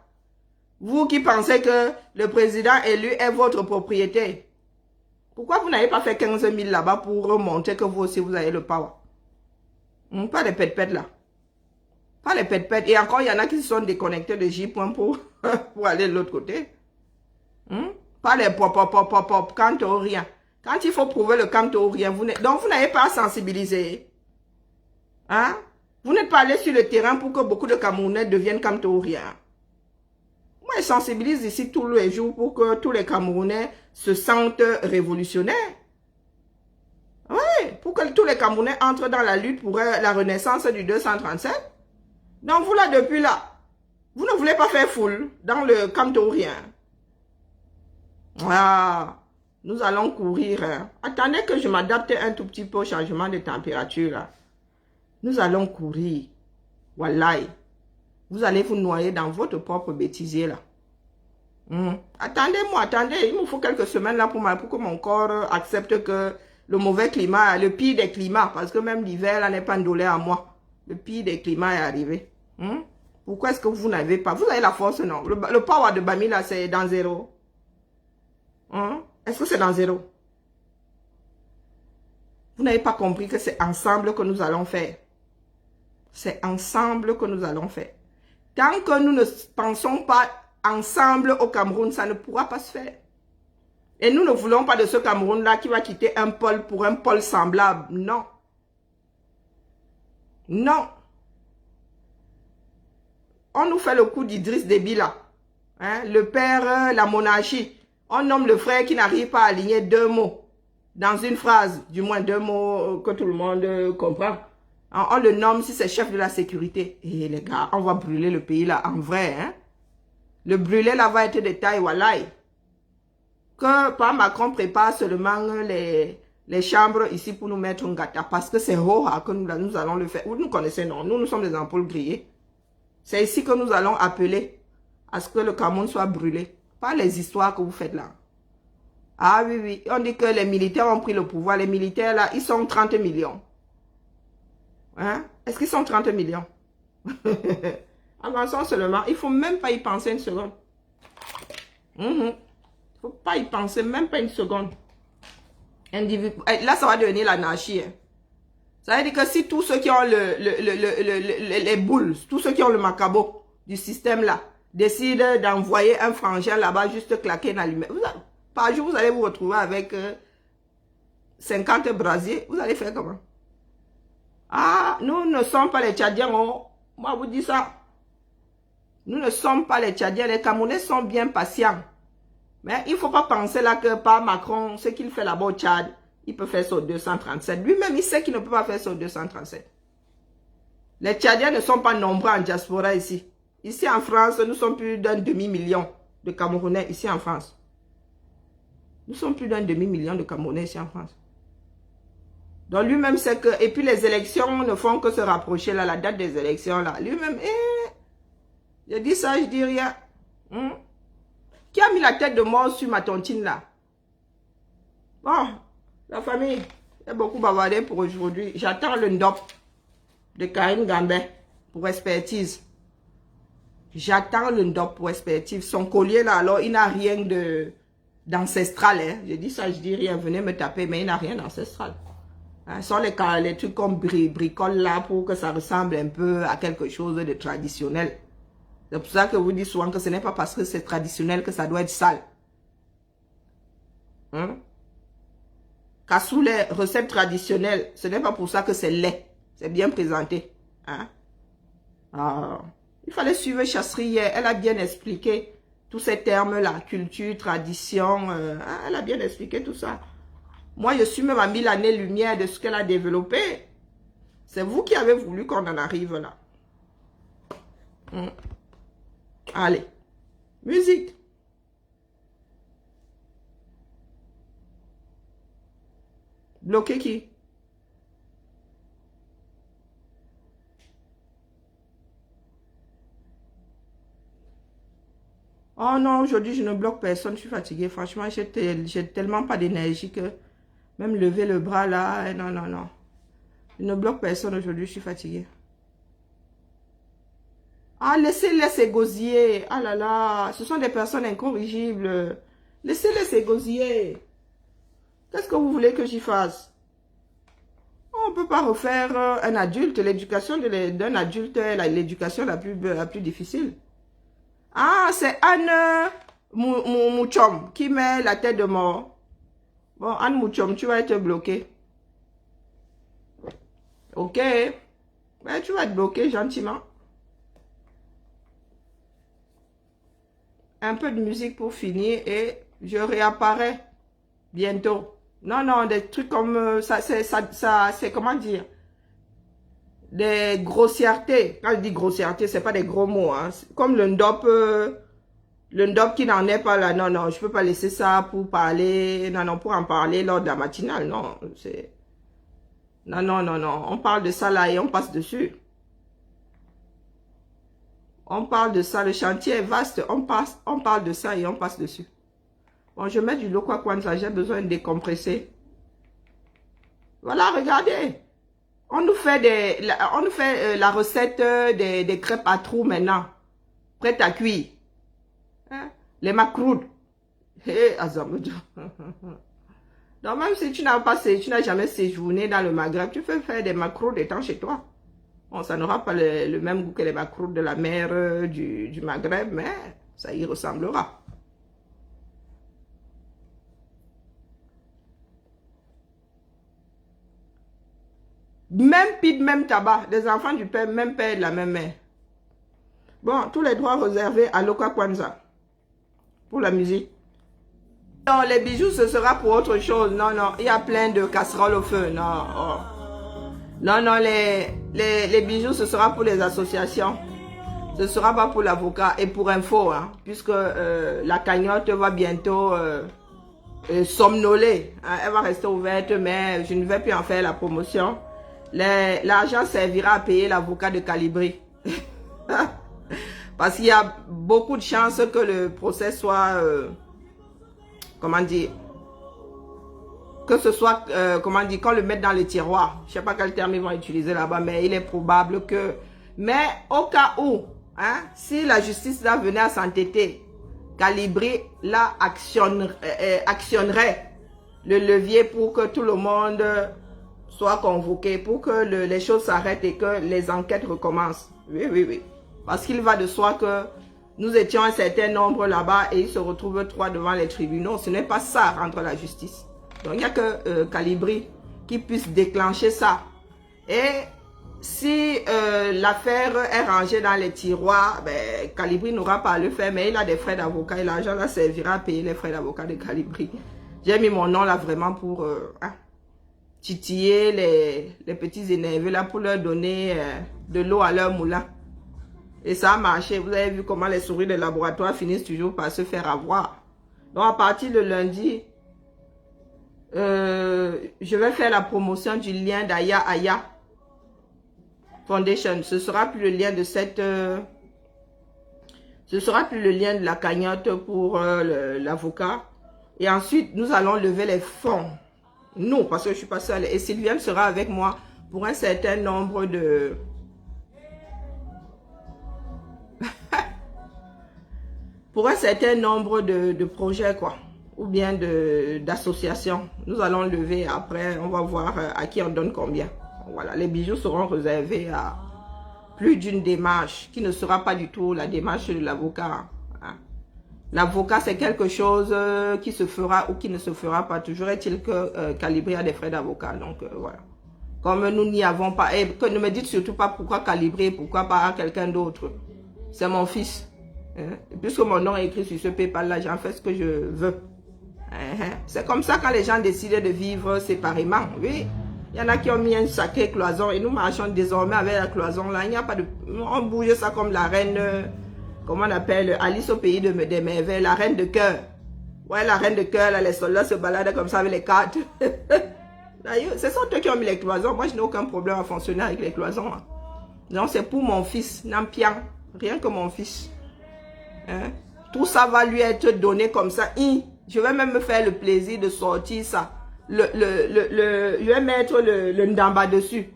A: Vous qui pensez que le président élu est votre propriété. Pourquoi vous n'avez pas fait 15 000 là-bas pour montrer que vous aussi vous avez le power? Pas les pète-pète là. Pas les pète-pète. Et encore, il y en a qui se sont déconnectés de J. pour aller de l'autre côté. Pas les pop, quand au rien. Quand il faut prouver le quand au rien, donc vous n'avez pas sensibilisé. Hein? Vous n'êtes pas allé sur le terrain pour que beaucoup de Camerounais deviennent quand au rien. Moi, je sensibilise ici tous les jours pour que tous les Camerounais se sentent révolutionnaires. Oui, pour que tous les Camerounais entrent dans la lutte pour la renaissance du 237. Donc, vous là, depuis là, vous ne voulez pas faire foule dans le Camp Taurien. Ah, nous allons courir. Hein. Attendez que je m'adapte un tout petit peu au changement de température. Là. Nous allons courir. Wallahi. Vous allez vous noyer dans votre propre bêtisier là. Attendez-moi, attendez. Il me faut quelques semaines là pour que mon corps accepte que le mauvais climat, le pire des climats, parce que même l'hiver là n'est pas ndolé à moi. Le pire des climats est arrivé. Pourquoi est-ce que vous n'avez pas? Vous avez la force, non? Le power de Bami là, c'est dans zéro. Est-ce que c'est dans zéro? Vous n'avez pas compris que c'est ensemble que nous allons faire. C'est ensemble que nous allons faire. Tant que nous ne pensons pas ensemble au Cameroun, ça ne pourra pas se faire. Et nous ne voulons pas de ce Cameroun-là qui va quitter un pôle pour un pôle semblable. Non. Non. On nous fait le coup d'Idriss Déby là. Hein? Le père, la monarchie. On nomme le frère qui n'arrive pas à aligner deux mots dans une phrase. Du moins deux mots que tout le monde comprend. On le nomme si c'est chef de la sécurité. Et les gars, on va brûler le pays là en vrai. Hein? Le brûler là va être de taille, wallahi. Que par Macron prépare seulement les chambres ici pour nous mettre un gâteau. Parce que c'est Roha que nous allons le faire. Vous nous connaissez, non? Nous sommes des ampoules grillées. C'est ici que nous allons appeler à ce que le Cameroun soit brûlé. Pas les histoires que vous faites là. Ah oui, oui. On dit que les militaires ont pris le pouvoir. Les militaires là, ils sont 30 millions. Hein? Est-ce qu'ils sont 30 millions? Avançons seulement. Il ne faut même pas y penser une seconde. Il ne faut pas y penser, même pas une seconde. Là, ça va devenir l'anarchie. Hein. Ça veut dire que si tous ceux qui ont les boules, tous ceux qui ont le macabo du système là, décident d'envoyer un frangin là-bas, juste claquer une allumette. Par jour, vous allez vous retrouver avec 50 brasiers. Vous allez faire comment? Ah, nous ne sommes pas les Tchadiens. Oh. Moi, je vous dis ça. Nous ne sommes pas les Tchadiens. Les Camerounais sont bien patients. Mais il ne faut pas penser là que par Macron, ce qu'il fait là-bas au Tchad, il peut faire sur 237. Lui-même, il sait qu'il ne peut pas faire sur 237. Les Tchadiens ne sont pas nombreux en diaspora ici. Ici en France, nous sommes plus d'un demi-million de Camerounais ici en France. Nous sommes plus d'un demi-million de Camerounais ici en France. Donc lui-même sait que... Et puis les élections ne font que se rapprocher là, la date des élections là. Lui-même, je dis ça, je dis rien. Qui a mis la tête de mort sur ma tontine là? Bon, la famille, il y a beaucoup bavardé pour aujourd'hui. J'attends le ndop de Karine Gambé pour expertise. J'attends le ndop pour expertise. Son collier là, alors, il n'a rien d'ancestral. Hein. Je dis ça, je dis rien. Venez me taper, mais il n'a rien d'ancestral. Hein, ce sont les trucs comme bricole là pour que ça ressemble un peu à quelque chose de traditionnel. C'est pour ça que vous dites souvent que ce n'est pas parce que c'est traditionnel que ça doit être sale. Hein? Car sous les recettes traditionnelles, ce n'est pas pour ça que c'est laid. C'est bien présenté. Hein? Ah, il fallait suivre Chasserie. Elle a bien expliqué tous ces termes-là. Culture, tradition. Elle a bien expliqué tout ça. Moi, je suis même à 1000 années-lumière de ce qu'elle a développé. C'est vous qui avez voulu qu'on en arrive là. Allez. Musique. Bloquer qui? Oh non, aujourd'hui, je ne bloque personne. Je suis fatiguée. Franchement, j'ai tellement pas d'énergie que même lever le bras là, non, non, non. Je ne bloque personne aujourd'hui. Je suis fatiguée. Ah, laissez-les s'égosiller. Ah là là, ce sont des personnes incorrigibles. Laissez-les s'égosiller. Qu'est-ce que vous voulez que j'y fasse? On ne peut pas refaire un adulte. L'éducation d'un adulte est l'éducation la plus difficile. Ah, c'est Anne Mouchom qui met la tête de mort. Bon, Anne Mouchom, tu vas être bloqué. Ok. Mais tu vas être bloqué gentiment. Un peu de musique pour finir et je réapparais bientôt. Non, non, des trucs comme ça, c'est comment dire? Des grossièretés. Quand je dis grossièreté, c'est pas des gros mots. Hein. Comme le ndop Le NDOP qui n'en est pas là, non, non, je peux pas laisser ça pour parler, non, non, pour en parler lors de la matinale, non, c'est... Non, non, non, non, on parle de ça là et on passe dessus. On parle de ça, le chantier est vaste, on parle de ça et on passe dessus. Bon, je mets du Lokwa Kwanzaa, j'ai besoin de décompresser. Voilà, regardez. On nous fait la recette des crêpes à trous maintenant. Prête à cuire. Hein? Les macroudes. Hé, Azamoudou. Donc même si tu n'as jamais séjourné dans le Maghreb, tu peux faire des macroudes étant chez toi. Bon, ça n'aura pas le même goût que les macroudes de la mer du Maghreb, mais ça y ressemblera. Même pipe, même tabac, des enfants du père, même père de la même mère. Bon, tous les droits réservés à Lokwa Kwanzaa pour la musique. Non, les bijoux, ce sera pour autre chose. Non, non, il y a plein de casseroles au feu. Non, oh. Non, non, les bijoux, ce sera pour les associations. Ce ne sera pas pour l'avocat. Et pour info, hein, puisque la cagnotte va bientôt somnoler. Hein, elle va rester ouverte, mais je ne vais plus en faire la promotion. L'argent servira à payer l'avocat de Calibri. Parce qu'il y a beaucoup de chances que le procès soit... comment dire, que ce soit, comment dire, qu'on le mette dans le tiroir. Je ne sais pas quel terme ils vont utiliser là-bas, mais il est probable que... Mais au cas où, hein, si la justice là venait à s'entêter, Calibri là actionnerait le levier pour que tout le monde soit convoqué, pour que les choses s'arrêtent et que les enquêtes recommencent. Oui, oui, oui. Parce qu'il va de soi que... Nous étions un certain nombre là-bas et ils se retrouvent 3 devant les tribunaux. Ce n'est pas ça, rendre la justice. Donc, il n'y a que Calibri qui puisse déclencher ça. Et si l'affaire est rangée dans les tiroirs, ben, Calibri n'aura pas à le faire, mais il a des frais d'avocat et l'argent là servira à payer les frais d'avocat de Calibri. J'ai mis mon nom là vraiment pour titiller les petits énervés là pour leur donner de l'eau à leur moulin. Et ça a marché. Vous avez vu comment les souris de laboratoire finissent toujours par se faire avoir. Donc à partir de lundi, je vais faire la promotion du lien d'Aya Aya Foundation. Ce sera plus le lien de cette... ce sera plus le lien de la cagnotte pour l'avocat. Et ensuite, nous allons lever les fonds. Nous, parce que je ne suis pas seule. Et Sylviane sera avec moi pour un certain nombre de... pour un certain nombre de projets, quoi, ou bien d'associations. Nous allons lever après, on va voir à qui on donne combien. Voilà, les bijoux seront réservés à plus d'une démarche, qui ne sera pas du tout la démarche de l'avocat. Hein. L'avocat, c'est quelque chose qui se fera ou qui ne se fera pas. Toujours est-il que Calibri a des frais d'avocat, donc voilà. Comme nous n'y avons pas, et que ne me dites surtout pas pourquoi Calibri, pourquoi pas quelqu'un d'autre. C'est mon fils. Puisque mon nom est écrit sur ce PayPal-là, j'en fais ce que je veux. C'est comme ça quand les gens décident de vivre séparément. Oui, il y en a qui ont mis une sacrée cloison et nous marchons désormais avec la cloison là. Il n'y a pas de... On bouge ça comme la reine, comment on appelle, Alice au pays des merveilles, la reine de cœur. Ouais, la reine de cœur, là, les soldats se baladent comme ça avec les cartes. Ce sont eux qui ont mis les cloisons. Moi, je n'ai aucun problème à fonctionner avec les cloisons. Hein. Non, c'est pour mon fils, Nampian. Rien que mon fils. Hein? Tout ça va lui être donné comme ça. Je vais même me faire le plaisir de sortir ça. Je vais mettre le ndamba dessus.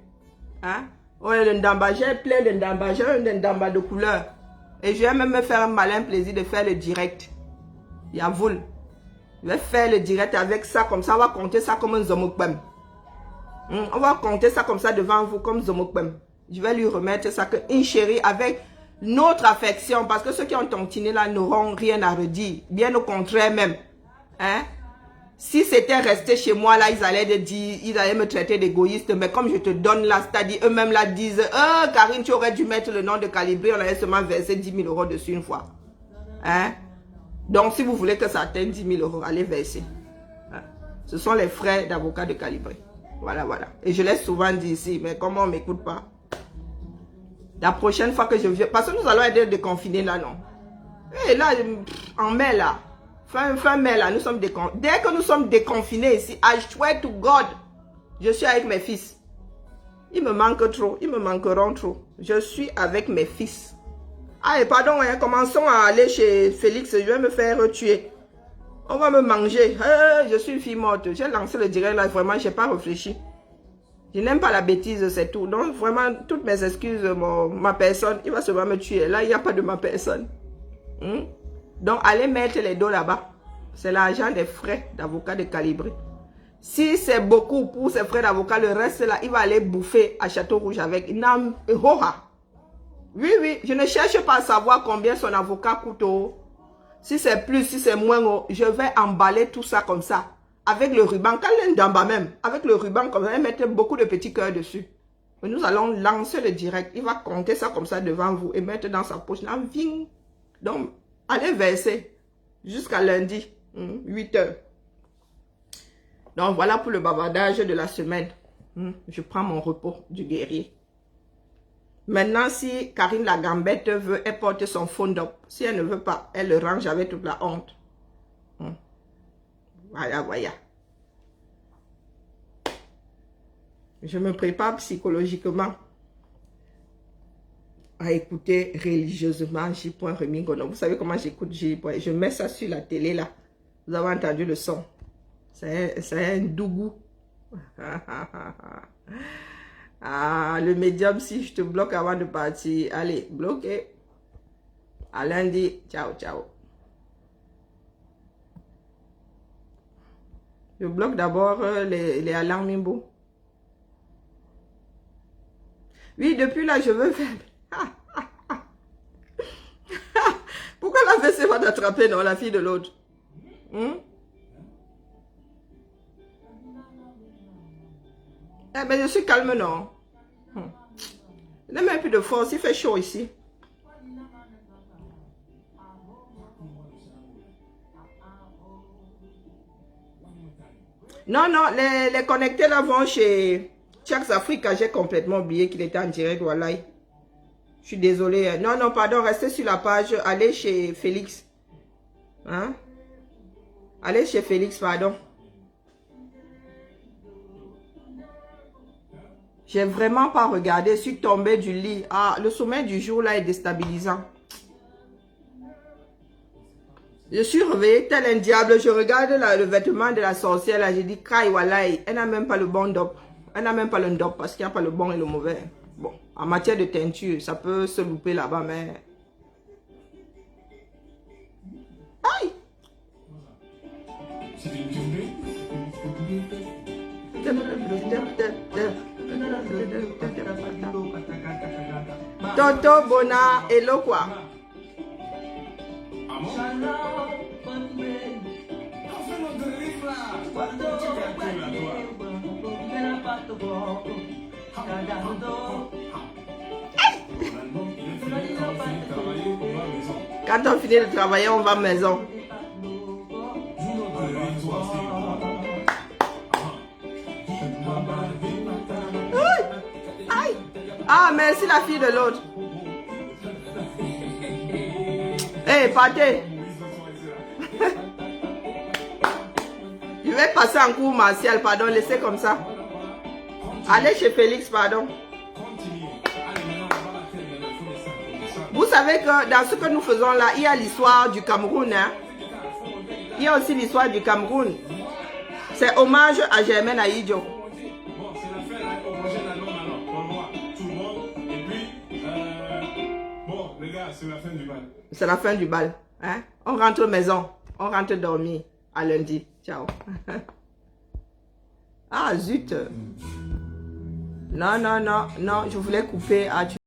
A: Hein? Ouais, le ndamba, j'ai plein de ndamba. J'ai un ndamba de couleur. Et je vais même me faire un malin plaisir de faire le direct. Yavoul. Je vais faire le direct avec ça. Comme ça, on va compter ça comme un zomokbem. On va compter ça comme ça devant vous, comme zomokbem. Je vais lui remettre ça que une chérie avec... notre affection, parce que ceux qui ont tontiné là n'auront rien à redire. Bien au contraire même. Hein? Si c'était resté chez moi là, ils allaient me traiter d'égoïste. Mais comme je te donne là, c'est-à-dire eux-mêmes là disent, Karine, tu aurais dû mettre le nom de Calibri, on allait seulement verser 10 000 € dessus une fois. Hein? Donc si vous voulez que ça atteigne 10 000 €, allez verser. Hein? Ce sont les frais d'avocat de Calibri. Voilà, voilà. Et je l'ai souvent dit ici, mais comment on ne m'écoute pas? La prochaine fois que je viens, parce que nous allons être déconfinés là, non? Et là, en mai là, fin mai là, nous sommes déconfinés. Dès que nous sommes déconfinés ici, I swear to God, je suis avec mes fils. Ils me manquent trop, ils me manqueront trop. Je suis avec mes fils. Ah, et pardon, hein, commençons à aller chez Félix, je vais me faire tuer. On va me manger. Je suis une fille morte. J'ai lancé le direct là, vraiment, je n'ai pas réfléchi. Je n'aime pas la bêtise, c'est tout. Donc, vraiment, toutes mes excuses, ma personne, il va se me tuer. Là, il n'y a pas de ma personne. Donc, allez mettre les dos là-bas. C'est l'argent des frais d'avocat de Calibré. Si c'est beaucoup pour ces frais d'avocat, le reste là, il va aller bouffer à Château Rouge avec Nam Hora. Oui, oui, je ne cherche pas à savoir combien son avocat coûte. Si c'est plus, si c'est moins, je vais emballer tout ça comme ça. Avec le ruban, quand l'un d'en bas même, avec le ruban comme ça, mettre beaucoup de petits cœurs dessus. Et nous allons lancer le direct. Il va compter ça comme ça devant vous et mettre dans sa poche. Donc, allez verser jusqu'à lundi, 8 h. Donc, voilà pour le bavardage de la semaine. Je prends mon repos du guerrier. Maintenant, si Karine la Gambette veut, elle porte son fond up. Si elle ne veut pas, elle le range avec toute la honte. Voilà, voilà. Je me prépare psychologiquement à écouter religieusement J. Remingono. Vous savez comment j'écoute J. Je mets ça sur la télé là. Vous avez entendu le son. C'est un dougou. Ah, le médium, si je te bloque avant de partir. Allez, bloqué. À lundi. Ciao, ciao. Je bloque d'abord les alarmes Mimbo. Oui, depuis là, je veux faire... Pourquoi la fessée va t'attraper, non, la fille de l'autre? Eh ben, je suis calme, non? Je n'ai même plus de force, il fait chaud ici. Non, non, les connectés là vont chez Chaque Africa. J'ai complètement oublié qu'il était en direct, voilà. Je suis désolée. Non, non, pardon, restez sur la page. Allez chez Félix. Hein? Allez chez Félix, pardon. J'ai vraiment pas regardé. Je suis tombée du lit. Ah, le sommeil du jour là est déstabilisant. Je suis réveillée tel un diable. Je regarde là, le vêtement de la sorcière là. J'ai dit, Kai Walai, elle n'a même pas le bon dop. Elle n'a même pas le dop parce qu'il n'y a pas le bon et le mauvais. Bon, en matière de teinture, ça peut se louper là-bas, mais... Aïe! Toto, Bona, hello quoi? Quand on finit de travailler, on va à la maison. Aïe. Ah, merci la fille de l'autre. Hé, partez. Je vais passer en cours martial, pardon, laissez comme ça. Allez chez Félix, pardon. Vous savez que dans ce que nous faisons là, il y a l'histoire du Cameroun. Hein? Il y a aussi l'histoire du Cameroun. C'est hommage à Germaine Aïdjo.
D: Bon, c'est la fin, là, on mange la norme alors. On voit tout le monde. Et puis, bon, les gars, c'est la fin du bal. C'est la fin du bal.
A: Hein? On rentre maison. On rentre dormir. À lundi. Ciao. Ah, zut. Non, non, non, non, je voulais couper. Ah,